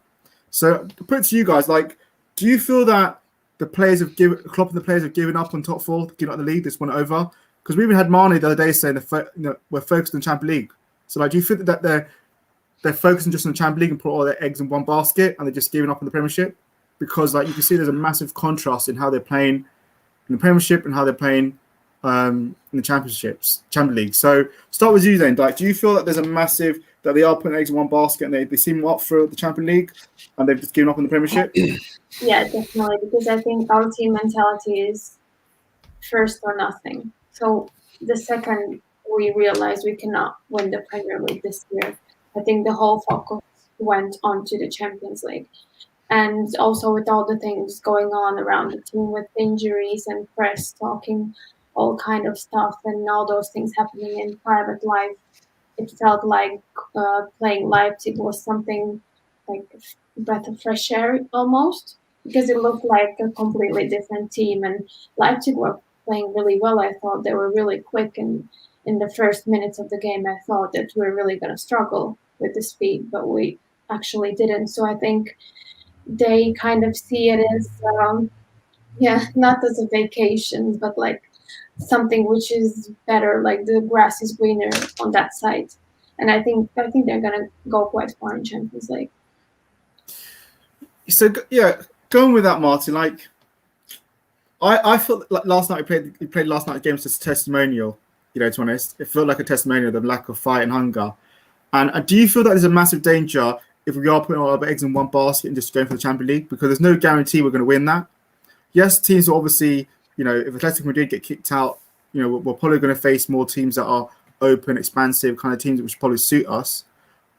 So to put it to you guys, do you feel that Klopp and the players have given up on top 4, given up the league, this one over? Because we even had Mane the other day saying we're focused on the Champions League. So do you think that they're focusing just on the Champions League and put all their eggs in one basket and they're just giving up on the Premiership? Because you can see there's a massive contrast in how they're playing in the Premiership and how they're playing in the Champions League. So start with you then. Do you feel that there's a massive that they are putting eggs in one basket and they seem up for the Champions League and they've just given up on the Premiership? Yeah, definitely, because I think our team mentality is first or nothing. So the second we realized we cannot win the Premier League this year, I think the whole focus went on to the Champions League. And also with all the things going on around the team with injuries and press talking, all kind of stuff, and all those things happening in private life, it felt like playing Leipzig was something like a breath of fresh air almost, because it looked like a completely different team. And Leipzig were playing really well. I thought they were really quick, and in the first minutes of the game, I thought that we were really going to struggle with the speed, but we actually didn't. So I think they kind of see it as, not as a vacation, but like something which is better, like the grass is greener on that side. And I think they're going to go quite far in Champions League. So, yeah, going with that, Martin, I felt like last night we played last night's game as a testimonial, to be honest. It felt like a testimonial of the lack of fight and hunger. And do you feel that there's a massive danger if we are putting all our eggs in one basket and just going for the Champions League? Because there's no guarantee we're going to win that. Yes, teams are obviously, if Atletico Madrid get kicked out, we're probably going to face more teams that are open, expansive kind of teams which probably suit us.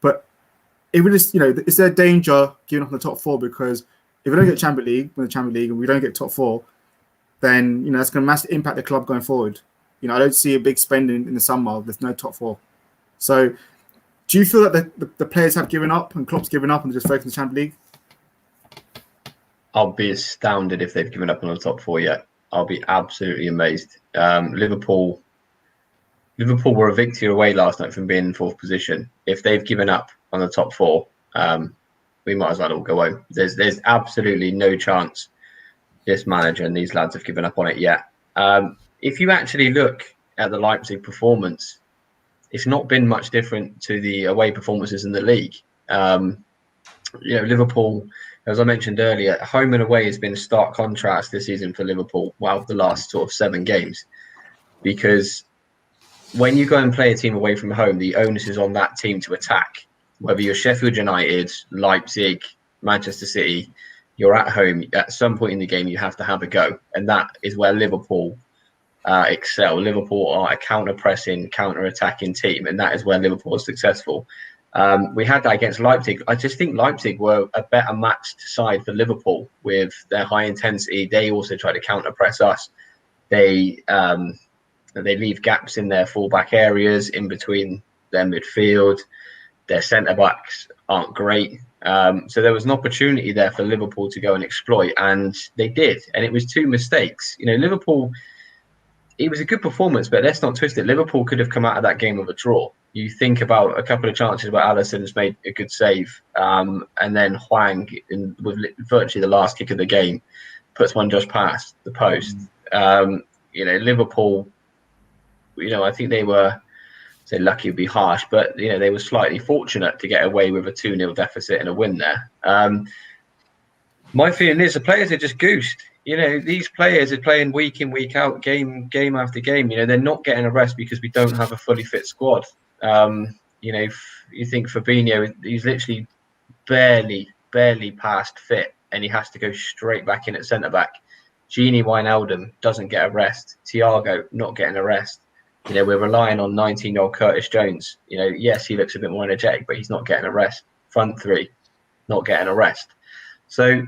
But it would just, is there danger giving up on the top four? Because if we don't get Champions League, win the Champions League, and we don't get top four, then that's going to massively impact the club going forward. I don't see a big spending in the summer. There's no top four. So, do you feel that the players have given up and Klopp's given up and just focused on the Champions League? I'll be astounded if they've given up on the top four yet. I'll be absolutely amazed. Liverpool were a victory away last night from being in fourth position. If they've given up on the top four, we might as well all go home. There's absolutely no chance this manager and these lads have given up on it yet. If you actually look at the Leipzig performance, it's not been much different to the away performances in the league. Liverpool, as I mentioned earlier, home and away has been a stark contrast this season for Liverpool. The last sort of 7 games, because when you go and play a team away from home, the onus is on that team to attack. Whether you're Sheffield United, Leipzig, Manchester City, you're at home. At some point in the game, you have to have a go, and that is where Liverpool excel. Liverpool are a counter-pressing, counter-attacking team, and that is where Liverpool is successful. We had that against Leipzig. I just think Leipzig were a better matched side for Liverpool with their high intensity. They also try to counter-press us. They leave gaps in their full-back areas, in between their midfield. Their centre-backs aren't great. So there was an opportunity there for Liverpool to go and exploit, and they did. And it was 2 mistakes. Liverpool, it was a good performance, but let's not twist it. Liverpool could have come out of that game with a draw. You think about a couple of chances where Alisson's made a good save, and then Hwang, with virtually the last kick of the game, puts one just past the post. Liverpool, I think they were, say lucky would be harsh, but they were slightly fortunate to get away with a 2-0 deficit and a win there. My feeling is the players are just goosed. These players are playing week in, week out, game after game. They're not getting a rest because we don't have a fully fit squad. You think Fabinho, he's literally barely past fit, and he has to go straight back in at centre back. Gini Wijnaldum doesn't get a rest. Thiago not getting a rest. We're relying on 19-year-old Curtis Jones. Yes, he looks a bit more energetic, but he's not getting a rest. Front three, not getting a rest. So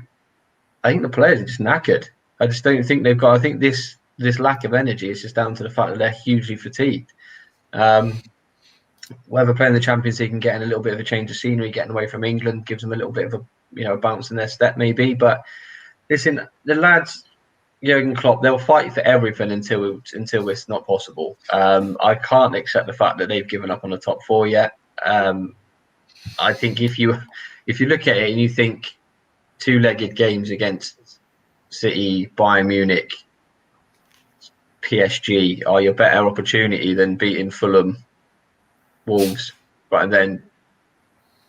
I think the players are just knackered. I just don't think they've got. I think this lack of energy is just down to the fact that they're hugely fatigued. Whether playing the Champions League and getting a little bit of a change of scenery, getting away from England, gives them a little bit of a bounce in their step, maybe. But listen, the lads, Jurgen Klopp, they'll fight for everything until it's not possible. I can't accept the fact that they've given up on the top four yet. I think if you look at it and you think 2-legged games against City, Bayern Munich, PSG are your better opportunity than beating Fulham, Wolves, but then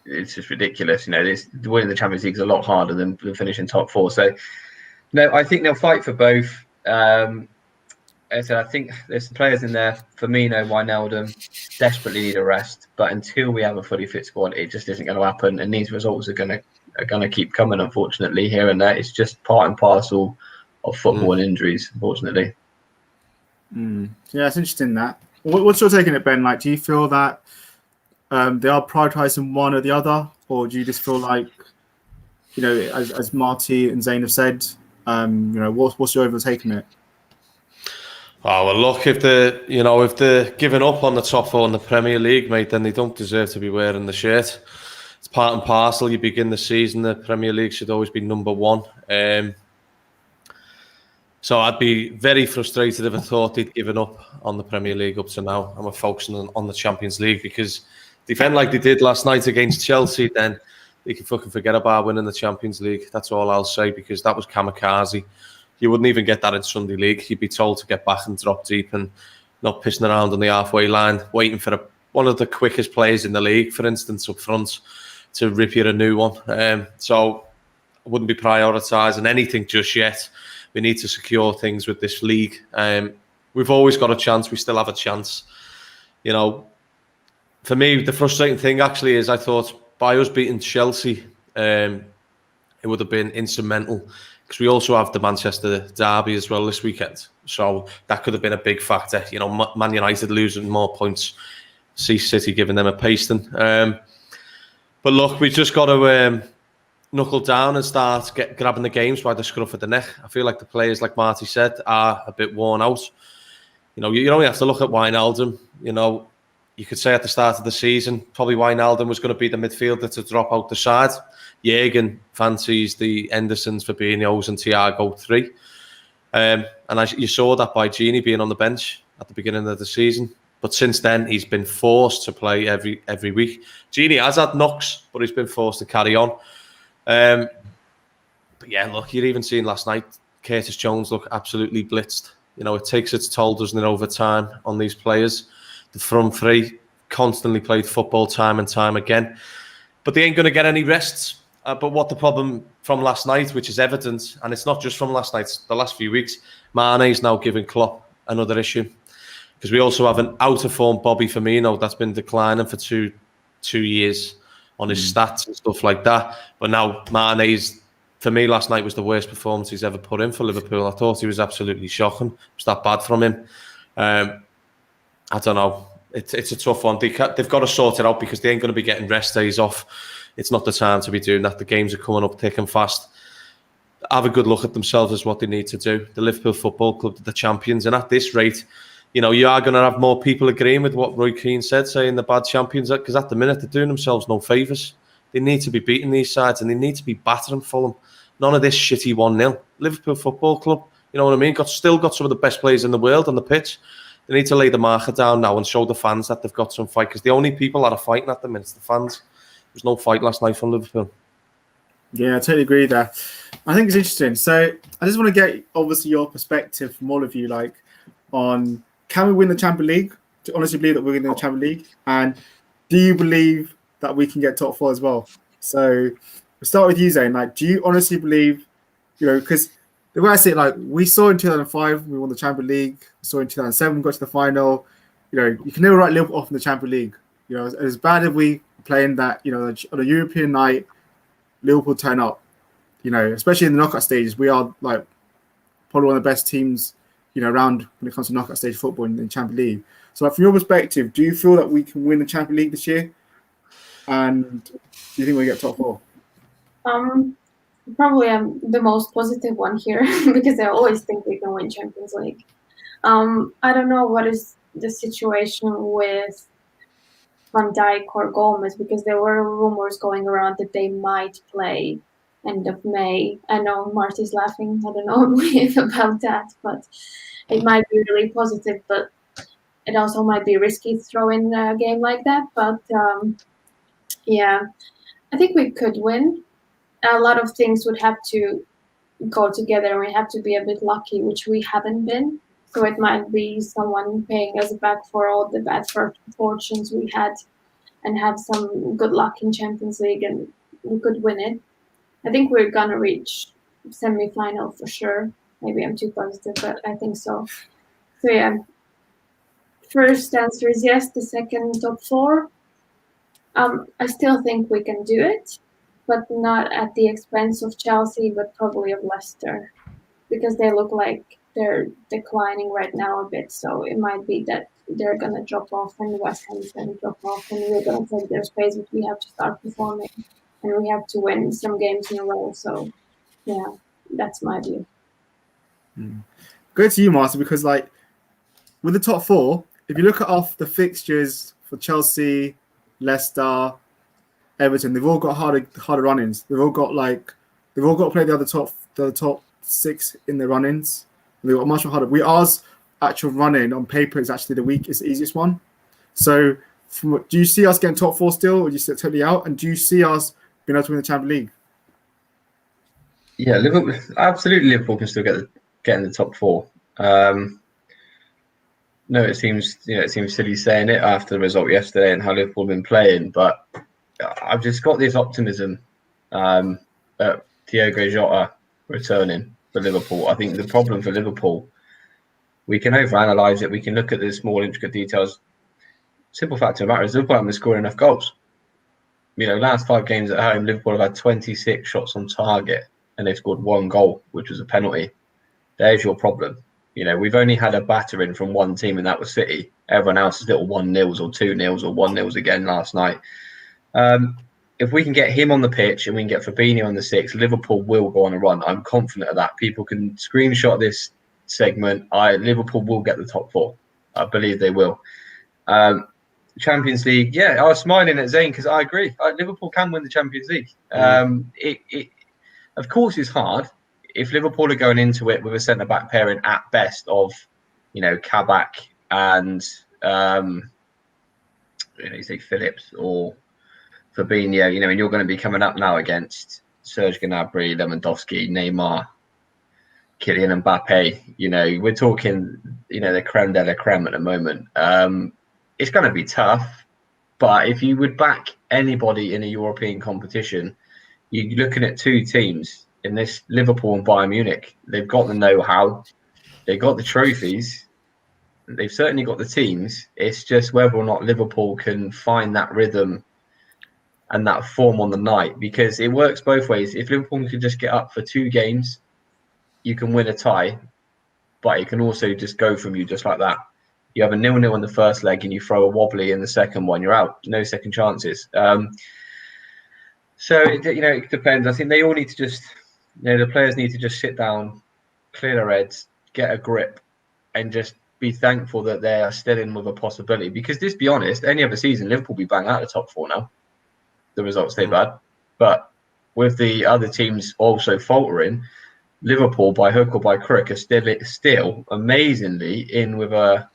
it's just ridiculous. Winning the Champions League is a lot harder than finishing top four. So, no, I think they'll fight for both. As I think there's players in there, Firmino, Wijnaldum, desperately need a rest. But until we have a fully fit squad, it just isn't going to happen. And these results are going to keep coming, unfortunately, here and there. It's just part and parcel of football and injuries, unfortunately. Yeah, it's interesting that. What's your take on it, Ben? Like, do you feel that they are prioritising one or the other, or do you just feel like, as Marty and Zane have said, what's your overall take on it? Oh well, look, if they're giving up on the top four in the Premier League, mate, then they don't deserve to be wearing the shirt. It's part and parcel. You begin the season, the Premier League should always be number one. So I'd be very frustrated if I thought they'd given up on the Premier League up to now and were focusing on the Champions League, because defend like they did last night against Chelsea, then they can fucking forget about winning the Champions League. That's all I'll say, because that was kamikaze. You wouldn't even get that in Sunday League. You'd be told to get back and drop deep and not pissing around on the halfway line, waiting for one of the quickest players in the league, for instance, up front, to rip you a new one. So I wouldn't be prioritising anything just yet. We need to secure things with this league. We've always got a chance. We still have a chance. For me, the frustrating thing actually is I thought by us beating Chelsea, it would have been instrumental, because we also have the Manchester derby as well this weekend. So that could have been a big factor. Man United losing more points, see City giving them a pasting. But But look, we've just got to knuckle down and start grabbing the games by the scruff of the neck. I feel like the players, like Marty said, are a bit worn out. You know, you only have to look at Wijnaldum. You know, you could say at the start of the season, probably Wijnaldum was going to be the midfielder to drop out the side. Jürgen fancies the Hendersons, Fabinho's and Thiago 3. You saw that by Gini being on the bench at the beginning of the season. But since then, he's been forced to play every week. Gini has had knocks, but he's been forced to carry on. But yeah, look, you're even seeing last night, Curtis Jones look absolutely blitzed. You know, it takes its toll, doesn't it, over time on these players. The front three constantly played football time and time again. But they ain't going to get any rests. But what the problem from last night, which is evident, and it's not just from last night, the last few weeks, Mane's now giving Klopp another issue. Because we also have an out-of-form Bobby Firmino that's been declining for two years on his stats and stuff like that. But now Mane's, for me, last night was the worst performance he's ever put in for Liverpool. I thought he was absolutely shocking. It was that bad from him. I don't know. It's a tough one. They've got to sort it out because they ain't going to be getting rest days off. It's not the time to be doing that. The games are coming up thick and fast. Have a good look at themselves is what they need to do. The Liverpool Football Club, the champions. And at this rate, you know, you are going to have more people agreeing with what Roy Keane said, saying the bad champions, because at the minute they're doing themselves no favours. They need to be beating these sides and they need to be battering Fulham. None of this shitty 1-0. Liverpool Football Club, you know what I mean? Still got some of the best players in the world on the pitch. They need to lay the marker down now and show the fans that they've got some fight, because the only people that are fighting at the minute is the fans. There was no fight last night from Liverpool. Yeah, I totally agree there. I think it's interesting. So I just want to get, obviously, your perspective from all of you, like, on can we win the Champions League? Do you honestly believe that we're going to win the Champions League? And do you believe that we can get top 4 as well? So we'll start with you, Zane. Like, do you honestly believe, you know, because the way I see it, like, we saw in 2005, we won the Champions League. We saw in 2007, we got to the final. You know, you can never write Liverpool off in the Champions League. You know, as bad as we playing that, you know, on a European night, Liverpool turn up, you know, especially in the knockout stages. We are, like, probably one of the best teams, you know, around when it comes to knockout stage football in the Champions League. So, like, from your perspective, do you feel that we can win the Champions League this year? And do you think we'll get top 4? Probably I'm the most positive one here because I always think we can win Champions League. I don't know what is the situation with Van Dijk or Gomez, because there were rumors going around that they might play end of May. I know Marty's laughing. I don't know about that, but it might be really positive, but it also might be risky to throw in a game like that. But yeah, I think we could win. A lot of things would have to go together and we have to be a bit lucky, which we haven't been. So it might be someone paying us back for all the bad fortunes we had and have some good luck in Champions League and we could win it. I think we're going to reach semi-final for sure. Maybe I'm too positive, but I think so. So yeah, first answer is yes. The second, top 4. I still think we can do it, but not at the expense of Chelsea, but probably of Leicester, because they look like they're declining right now a bit. So it might be that they're going to drop off and West Ham is going to drop off and we're going to take their space, but we have to start performing and we have to win some games in a row. So yeah, that's my view. Go to you, Martin, because, like, with the top 4, if you look at off the fixtures for Chelsea, Leicester, Everton, they've all got harder run-ins. They've all got to play the other top 6 in their run-ins. They've got much more harder. Ours actual run-in on paper is actually the easiest one. So, do you see us getting top 4 still, or do you see it totally out? And do you see us being able to win the Champions League? Yeah, Liverpool, absolutely. Liverpool can still get in the top 4. No, it seems silly saying it after the result yesterday and how Liverpool have been playing, but I've just got this optimism that Diogo Jota returning for Liverpool. I think the problem for Liverpool, we can overanalyze it. We can look at the small, intricate details. Simple fact of the matter is Liverpool haven't been scoring enough goals. You know, last 5 games at home, Liverpool have had 26 shots on target and they've scored 1 goal, which was a penalty. There's your problem. You know, we've only had a battering from one team, and that was City. Everyone else is little 1-0s or 2-0s or 1-0s again last night. if we can get him on the pitch and we can get Fabinho on the 6, Liverpool will go on a run. I'm confident of that. People can screenshot this segment. Liverpool will get the top 4. I believe they will. Champions League, yeah, I was smiling at Zane because I agree. Liverpool can win the Champions League. It of course is hard if Liverpool are going into it with a centre back pairing at best of, Kabak and you say Phillips or Fabinho, and you're going to be coming up now against Serge Gnabry, Lewandowski, Neymar, Kylian Mbappe. We're talking, the creme de la creme at the moment. It's going to be tough, but if you would back anybody in a European competition, you're looking at 2 teams in this, Liverpool and Bayern Munich. They've got the know-how, they've got the trophies, they've certainly got the teams. It's just whether or not Liverpool can find that rhythm and that form on the night, because it works both ways. If Liverpool can just get up for 2 games, you can win a tie, but it can also just go from you just like that. You have a 0-0 in the first leg and you throw a wobbly in the second one, you're out. No second chances. So it depends. I think they all need to just, the players need to just sit down, clear their heads, get a grip, and just be thankful that they are still in with a possibility. Because let's be honest, any other season, Liverpool will be bang out of the top 4 now. The results they've had, but with the other teams also faltering, Liverpool by hook or by crook are still amazingly in with a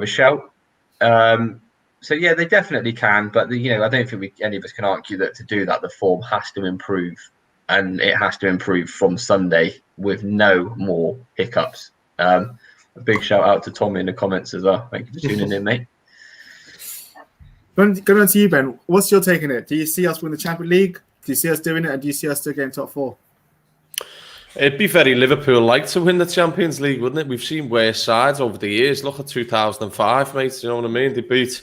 shout. So yeah, they definitely can, but I don't think any of us can argue that to do that, the form has to improve, and it has to improve from Sunday with no more hiccups. A big shout out to Tommy in the comments as well. Thank you for tuning in, mate. Going on to you, Ben, what's your take on it? Do you see us win the Champions League? Do you see us doing it? And do you see us still getting top 4? It'd be very Liverpool-like to win the Champions League, wouldn't it? We've seen worse sides over the years. Look at 2005, mate. You know what I mean? They beat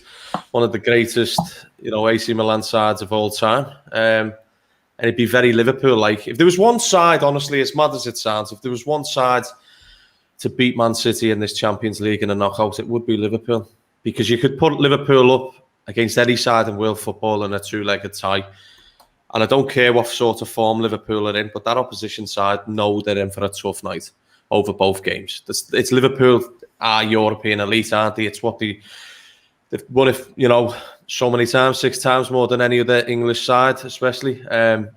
one of the greatest, AC Milan sides of all time. And it'd be very Liverpool-like. If there was one side, honestly, as mad as it sounds, if there was one side to beat Man City in this Champions League in a knockout, it would be Liverpool. Because you could put Liverpool up against any side in world football in a 2-legged tie. And I don't care what sort of form Liverpool are in, but that opposition side know they're in for a tough night over both games. It's Liverpool are European elite, aren't they? It's what they've won, so many times, 6 times more than any other English side, especially. Can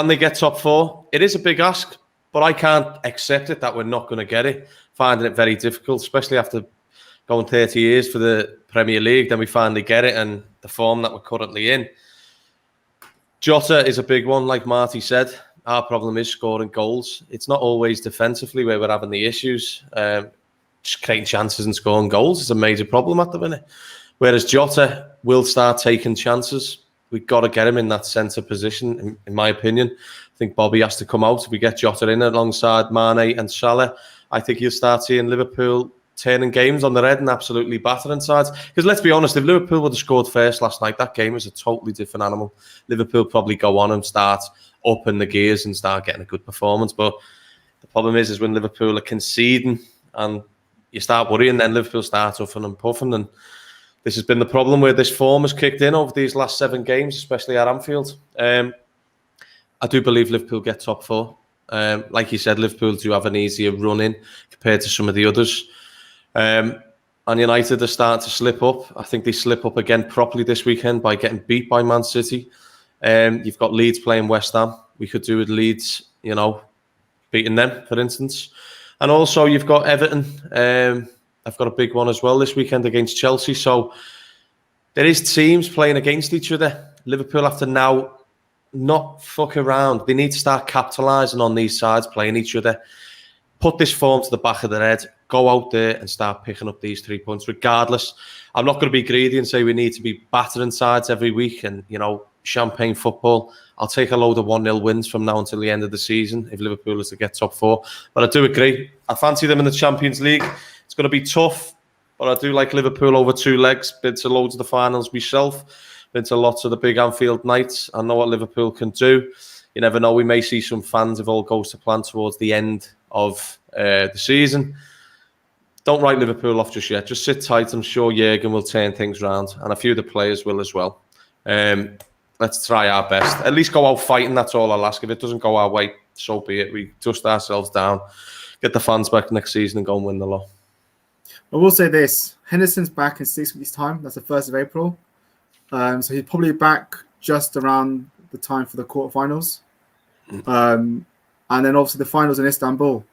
they get top 4? It is a big ask, but I can't accept it that we're not going to get it. Finding it very difficult, especially after going 30 years for the Premier League, then we finally get it, and the form that we're currently in. Jota is a big one, like Marty said. Our problem is scoring goals. It's not always defensively where we're having the issues. Just creating chances and scoring goals is a major problem at the minute. Whereas Jota will start taking chances. We've got to get him in that centre position, in my opinion. I think Bobby has to come out. If we get Jota in alongside Mane and Salah, I think you'll start seeing Liverpool turning games on their head and absolutely battering sides. Because let's be honest, if Liverpool would have scored first last night, that game is a totally different animal. Liverpool probably go on and start upping the gears and start getting a good performance. But the problem is when Liverpool are conceding and you start worrying, then Liverpool start huffing and puffing. And this has been the problem where this form has kicked in over these last 7 games, especially at Anfield. I do believe Liverpool get top 4. Like you said, Liverpool do have an easier run in compared to some of the others. And United are starting to slip up. I think they slip up again properly this weekend by getting beat by Man City. You've got Leeds playing West Ham. We could do with Leeds, beating them, for instance. And also you've got Everton. I've got a big one as well this weekend against Chelsea. So there is teams playing against each other. Liverpool have to now not fuck around. They need to start capitalising on these sides playing each other. Put this form to the back of their head. Go out there and start picking up these 3 points regardless. I'm not going to be greedy and say we need to be battering sides every week and, champagne football. I'll take a load of 1-0 wins from now until the end of the season if Liverpool is to get top 4. But I do agree. I fancy them in the Champions League. It's going to be tough, but I do like Liverpool over 2 legs. Been to loads of the finals myself. Been to lots of the big Anfield nights. I know what Liverpool can do. You never know. We may see some fans, if all goes to plan, towards the end of the season. Don't write Liverpool off just yet. Just sit tight. I'm sure Jurgen will turn things around, and a few of the players will as well. Let's try our best. At least go out fighting. That's all I'll ask. If it doesn't go our way, so be it. We dust ourselves down, get the fans back next season, and go and win the lot. I will say this: Henderson's back in 6 weeks' time. That's the 1st of April. So he's probably back just around the time for the quarterfinals. And then obviously the finals in Istanbul.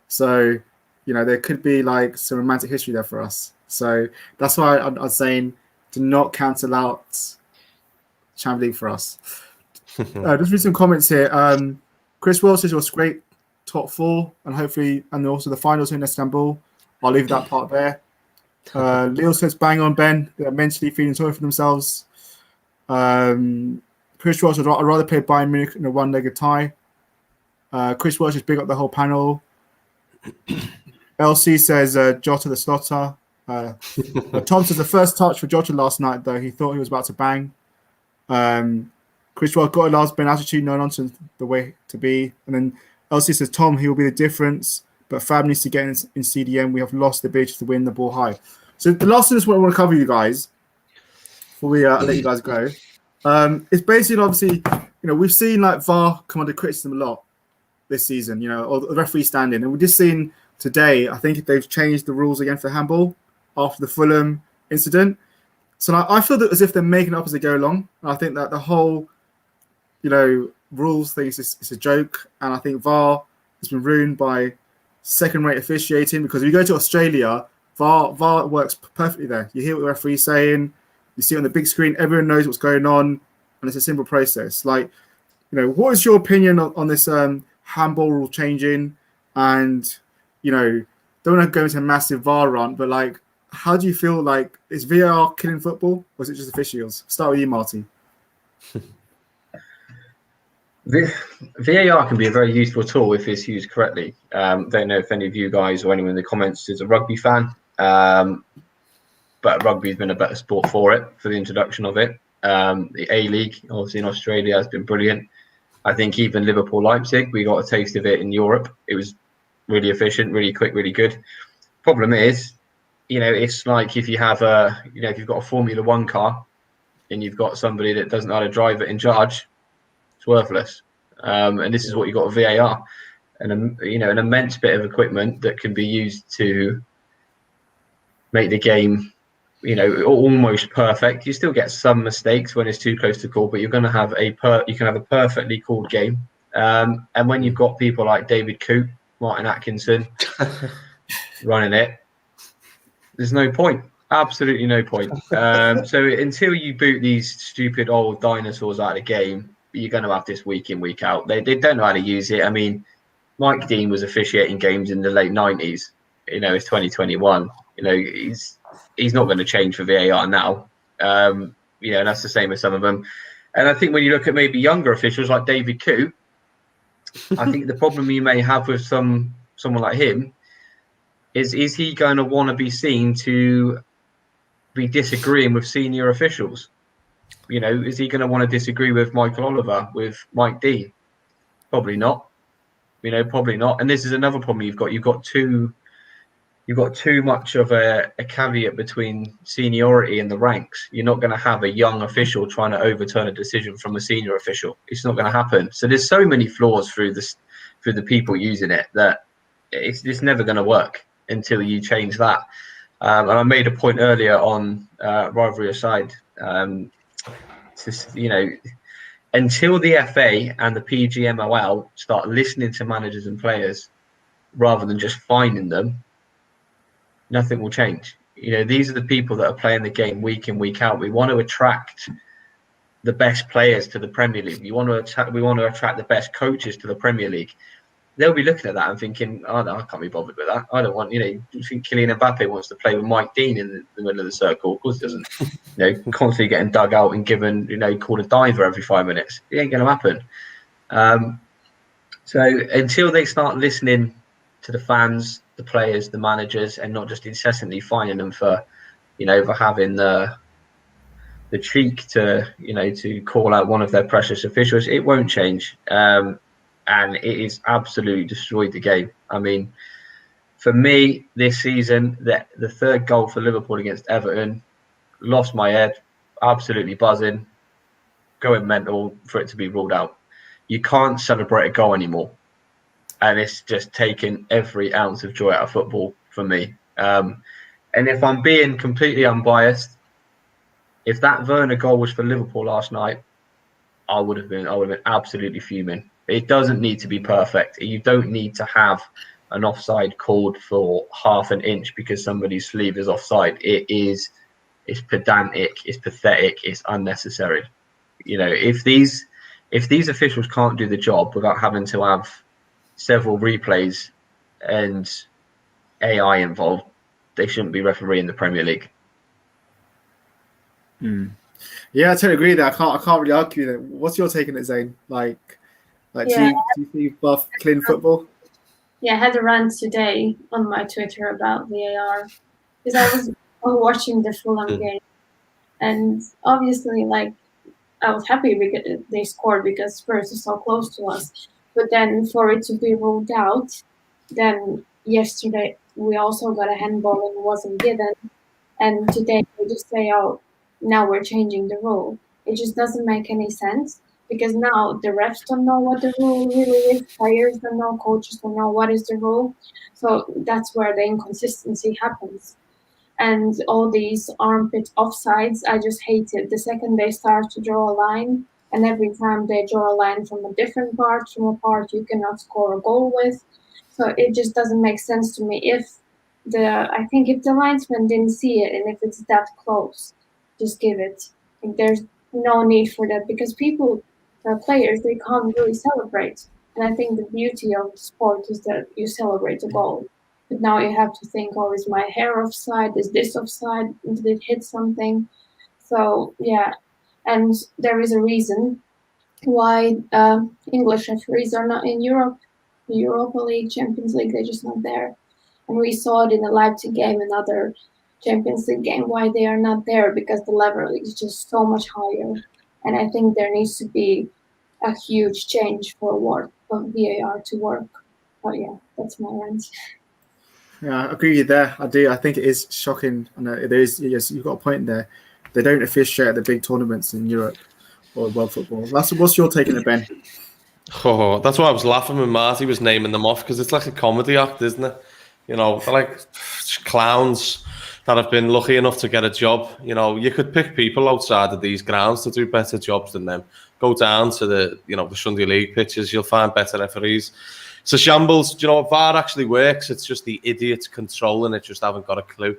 So, there could be like some romantic history there for us. So that's why I'm saying to not cancel out Champions League for us. Just read some comments here. Chris Wells says was great top 4 and hopefully, and also the finals in Istanbul. I'll leave that part there. Leo says bang on, Ben. They're mentally feeling sorry for themselves. Chris Welsh says I'd rather play Bayern Munich in a one-legged tie. Chris Welsh is big up the whole panel. LC says Jota the slaughter. Tom says the first touch for Jota last night, though he thought he was about to bang. Chris Welsh got a last Ben attitude, no nonsense, the way to be. And then LC says Tom, he will be the difference, but Fab needs to get in CDM. We have lost the ability to win the ball high. So the last thing I want to cover, you guys, before we let you guys go, it's basically obviously, we've seen like VAR come under criticism a lot this season, or the referee standing, and we've just seen today. I think they've changed the rules again for handball after the Fulham incident. So I feel that as if they're making it up as they go along. And I think that the whole, rules thing is a joke, and I think VAR has been ruined by second-rate officiating, because if you go to Australia, VAR works perfectly there. You hear what the referee's saying, you see it on the big screen, everyone knows what's going on, and it's a simple process. Like, what is your opinion on this handball rule changing? And, don't want to go into a massive VAR rant, but like, how do you feel? Like, is VAR killing football, or is it just officials? Start with you, Marty. VAR can be a very useful tool if it's used correctly. Don't know if any of you guys or anyone in the comments is a rugby fan, but rugby's been a better sport for the introduction of it. The A-League, obviously in Australia, has been brilliant. I think even Liverpool, Leipzig, we got a taste of it in Europe. It was really efficient, really quick, really good. Problem is, it's like if you have if you've got a Formula One car and you've got somebody that doesn't know how to drive it in charge, it's worthless. And this is what you got with VAR, and an immense bit of equipment that can be used to make the game, almost perfect. You still get some mistakes when it's too close to call, but you're going to have you can have a perfectly called game. And when you've got people like David Coote, Martin Atkinson running it, there's no point. Absolutely no point. So until you boot these stupid old dinosaurs out of the game, you're going to have this week in, week out. They don't know how to use it. I mean, Mike Dean was officiating games in the late 90s. It's 2021. He's not going to change for VAR now. And that's the same with some of them. And I think when you look at maybe younger officials like David Coote, I think the problem you may have with someone like him is he going to want to be seen to be disagreeing with senior officials? Is he going to want to disagree with Michael Oliver, with Mike Dean? Probably not. Probably not. And this is another problem you've got too much of a caveat between seniority and the ranks. You're not going to have a young official trying to overturn a decision from a senior official. It's not going to happen. So there's so many flaws through the people using it that it's never going to work until you change that. And I made a point earlier on rivalry aside. Until the FA and the PGMOL start listening to managers and players rather than just fining them, nothing will change. These are the people that are playing the game week in, week out. We want to attract the best players to the Premier League. We want to attract the best coaches to the Premier League. They'll be looking at that and thinking, oh, no, I can't be bothered with that. I don't want, you think Kylian Mbappe wants to play with Mike Dean in the middle of the circle? Of course he doesn't. Constantly getting dug out and given, called a diver every 5 minutes. It ain't going to happen. So until they start listening to the fans, the players, the managers, and not just incessantly fining them for having the cheek to call out one of their precious officials, it won't change. And it is absolutely destroyed the game. I mean, for me, this season, the third goal for Liverpool against Everton, lost my head, absolutely buzzing. going mental for it to be ruled out. You can't celebrate a goal anymore. And it's just taken every ounce of joy out of football for me. And if I'm being completely unbiased, if that Werner goal was for Liverpool last night, I would have been absolutely fuming. It doesn't need to be perfect. You don't need to have an offside called for half an inch because somebody's sleeve is offside. It's pedantic, it's pathetic, it's unnecessary. If these officials can't do the job without having to have several replays and AI involved, they shouldn't be refereeing the Premier League. Yeah, I totally agree there. I can't really argue that. What's your take on it, Zane? Do you see buff clean football? Yeah, I had a rant today on my Twitter about VAR because I was watching the Fulham game, and obviously, I was happy because they scored because Spurs is so close to us. But then for it to be ruled out, then yesterday we also got a handball and it wasn't given, and today they just say, "Oh, now we're changing the rule." It just doesn't make any sense. Because now the refs don't know what the rule really is, players don't know, coaches don't know what is the rule. So that's where the inconsistency happens. And all these armpit offsides, I just hate it. The second they start to draw a line, and every time they draw a line from a different part, from a part you cannot score a goal with. So it just doesn't make sense to me. I think if the linesman didn't see it and if it's that close, just give it. There's no need for that because players, they can't really celebrate. And I think the beauty of the sport is that you celebrate a goal. But now you have to think, oh, is my hair offside? Is this offside? Did it hit something? So, yeah. And there is a reason why English referees are not in Europe. The Europa League, Champions League, they're just not there. And we saw it in the Leipzig game, another Champions League game, why they are not there, because the level is just so much higher. And I think there needs to be a huge change for VAR to work. But yeah, that's my rant. Yeah, I agree with you there. I do. I think it is shocking. And there is, yes, you've got a point there. They don't officiate at the big tournaments in Europe or world football. What's your take on it, Ben? Oh, that's why I was laughing when Marty was naming them off, because it's like a comedy act, isn't it? They're like clowns that have been lucky enough to get a job. You could pick people outside of these grounds to do better jobs than them. Go down to the Sunday League pitches, you'll find better referees. It's a shambles. VAR actually works. It's just the idiots controlling it just haven't got a clue.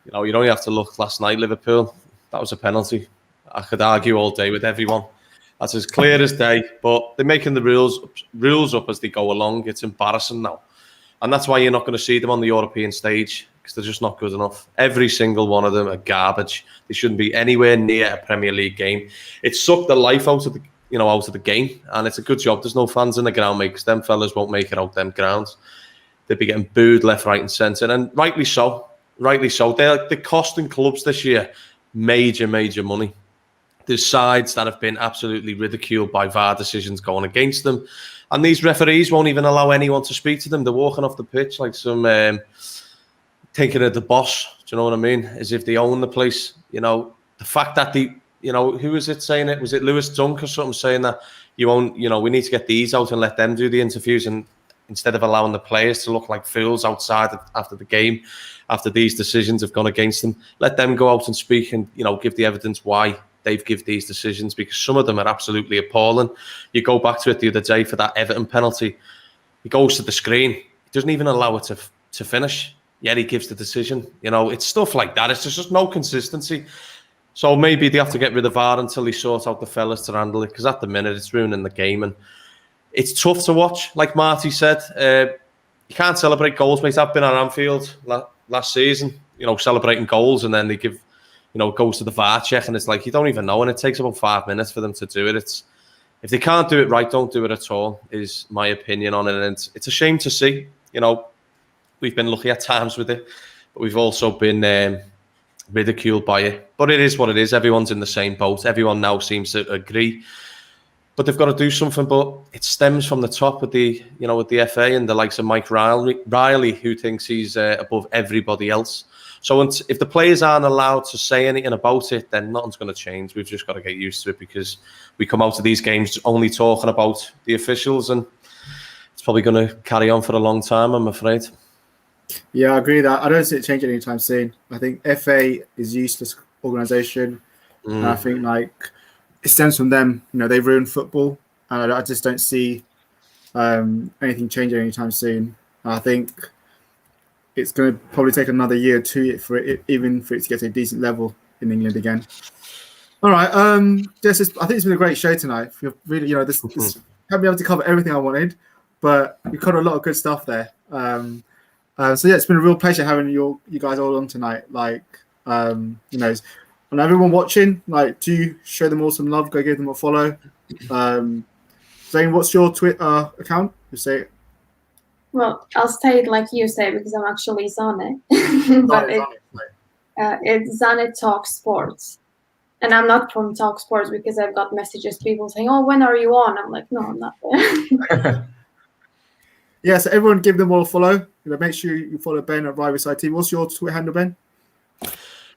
You only have to look last night, Liverpool. That was a penalty. I could argue all day with everyone. That's as clear as day. But they're making the rules up as they go along. It's embarrassing now. And that's why you're not going to see them on the European stage, because they're just not good enough. Every single one of them are garbage. They shouldn't be anywhere near a Premier League game. It sucked the life out of the game, and it's a good job there's no fans in the ground, mate, because them fellas won't make it out them grounds. They'd be getting booed left, right, and centre, and rightly so. They're costing clubs this year major money. There's sides that have been absolutely ridiculed by VAR decisions going against them, and these referees won't even allow anyone to speak to them. They're walking off the pitch like some thinking of the boss. Do you know what I mean? As if they own the place. The fact that who was it saying it? Was it Lewis Dunk or something saying that we need to get these out and let them do the interviews, and instead of allowing the players to look like fools outside after the game, after these decisions have gone against them, let them go out and speak and give the evidence why they've given these decisions, because some of them are absolutely appalling. You go back to it the other day for that Everton penalty. He goes to the screen. He doesn't even allow it to finish. Yet he gives the decision. It's stuff like that. It's just no consistency. So maybe they have to get rid of VAR until they sort out the fellas to handle it, because at the minute it's ruining the game and it's tough to watch. Like Marty said, you can't celebrate goals, mate. I've been at Anfield last season, celebrating goals, and then they give, it goes to the VAR check, and it's like you don't even know, and it takes about 5 minutes for them to do it. If they can't do it right, don't do it at all, is my opinion on it. And it's a shame to see. We've been lucky at times with it, but we've also been ridiculed by it. But it is what it is. Everyone's in the same boat. Everyone now seems to agree. But they've got to do something. But it stems from the top with the FA and the likes of Mike Riley, who thinks he's above everybody else. So if the players aren't allowed to say anything about it, then nothing's going to change. We've just got to get used to it, because we come out of these games only talking about the officials, and it's probably going to carry on for a long time, I'm afraid. Yeah, I agree that I don't see it changing anytime soon. I think FA is a useless organisation. And I think it stems from them. They've ruined football, and I just don't see anything changing anytime soon. I think it's going to probably take another year or two even for it to get to a decent level in England again. All right, Jess, I think it's been a great show tonight. You're really, this haven't been able to cover everything I wanted, but we covered a lot of good stuff there. So yeah, it's been a real pleasure having you guys all on tonight. And everyone watching, do show them all some love. Go give them a follow. Zane, what's your Twitter account? You say it. Well, I'll say it like you say, because I'm actually Zane. But it's Zane Talk Sports. And I'm not from Talk Sports, because I've got messages, people saying, "Oh, when are you on?" I'm like, no, I'm not there. Yeah, so everyone give them all a follow. Make sure you follow Ben at Riverside TV. What's your Twitter handle, Ben?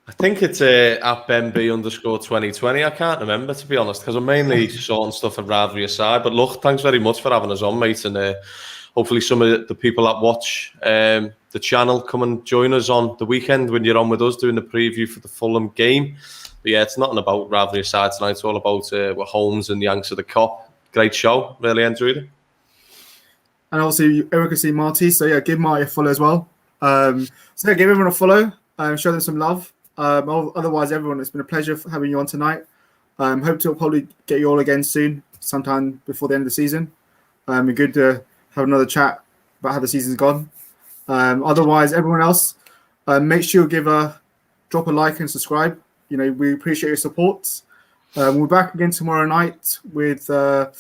I think it's at BenB_2020. I can't remember, to be honest, because I'm mainly sorting stuff at Riverside. But look, thanks very much for having us on, mate. And hopefully some of the people that watch the channel come and join us on the weekend when you're on with us doing the preview for the Fulham game. But yeah, it's nothing about Riverside tonight. It's all about Holmes and Yanks of the Cop. Great show. Really enjoyed it. And also, everyone can see Marty. So yeah, give Marty a follow as well. So yeah, give everyone a follow. Show them some love. Otherwise, everyone, it's been a pleasure having you on tonight. Hope to probably get you all again soon, sometime before the end of the season. Be good to have another chat about how the season's gone. Otherwise, everyone else, make sure you drop a like and subscribe. We appreciate your support. We're back again tomorrow night with the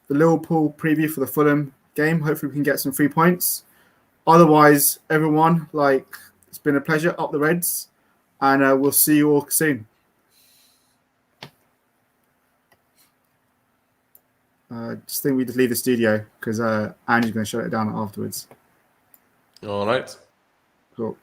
Liverpool preview for the Fulham game. Hopefully, we can get some 3 points. Otherwise, everyone, it's been a pleasure. Up the Reds. And we'll see you all soon. Just think we just leave the studio, because Andy's going to shut it down afterwards. All right. Cool.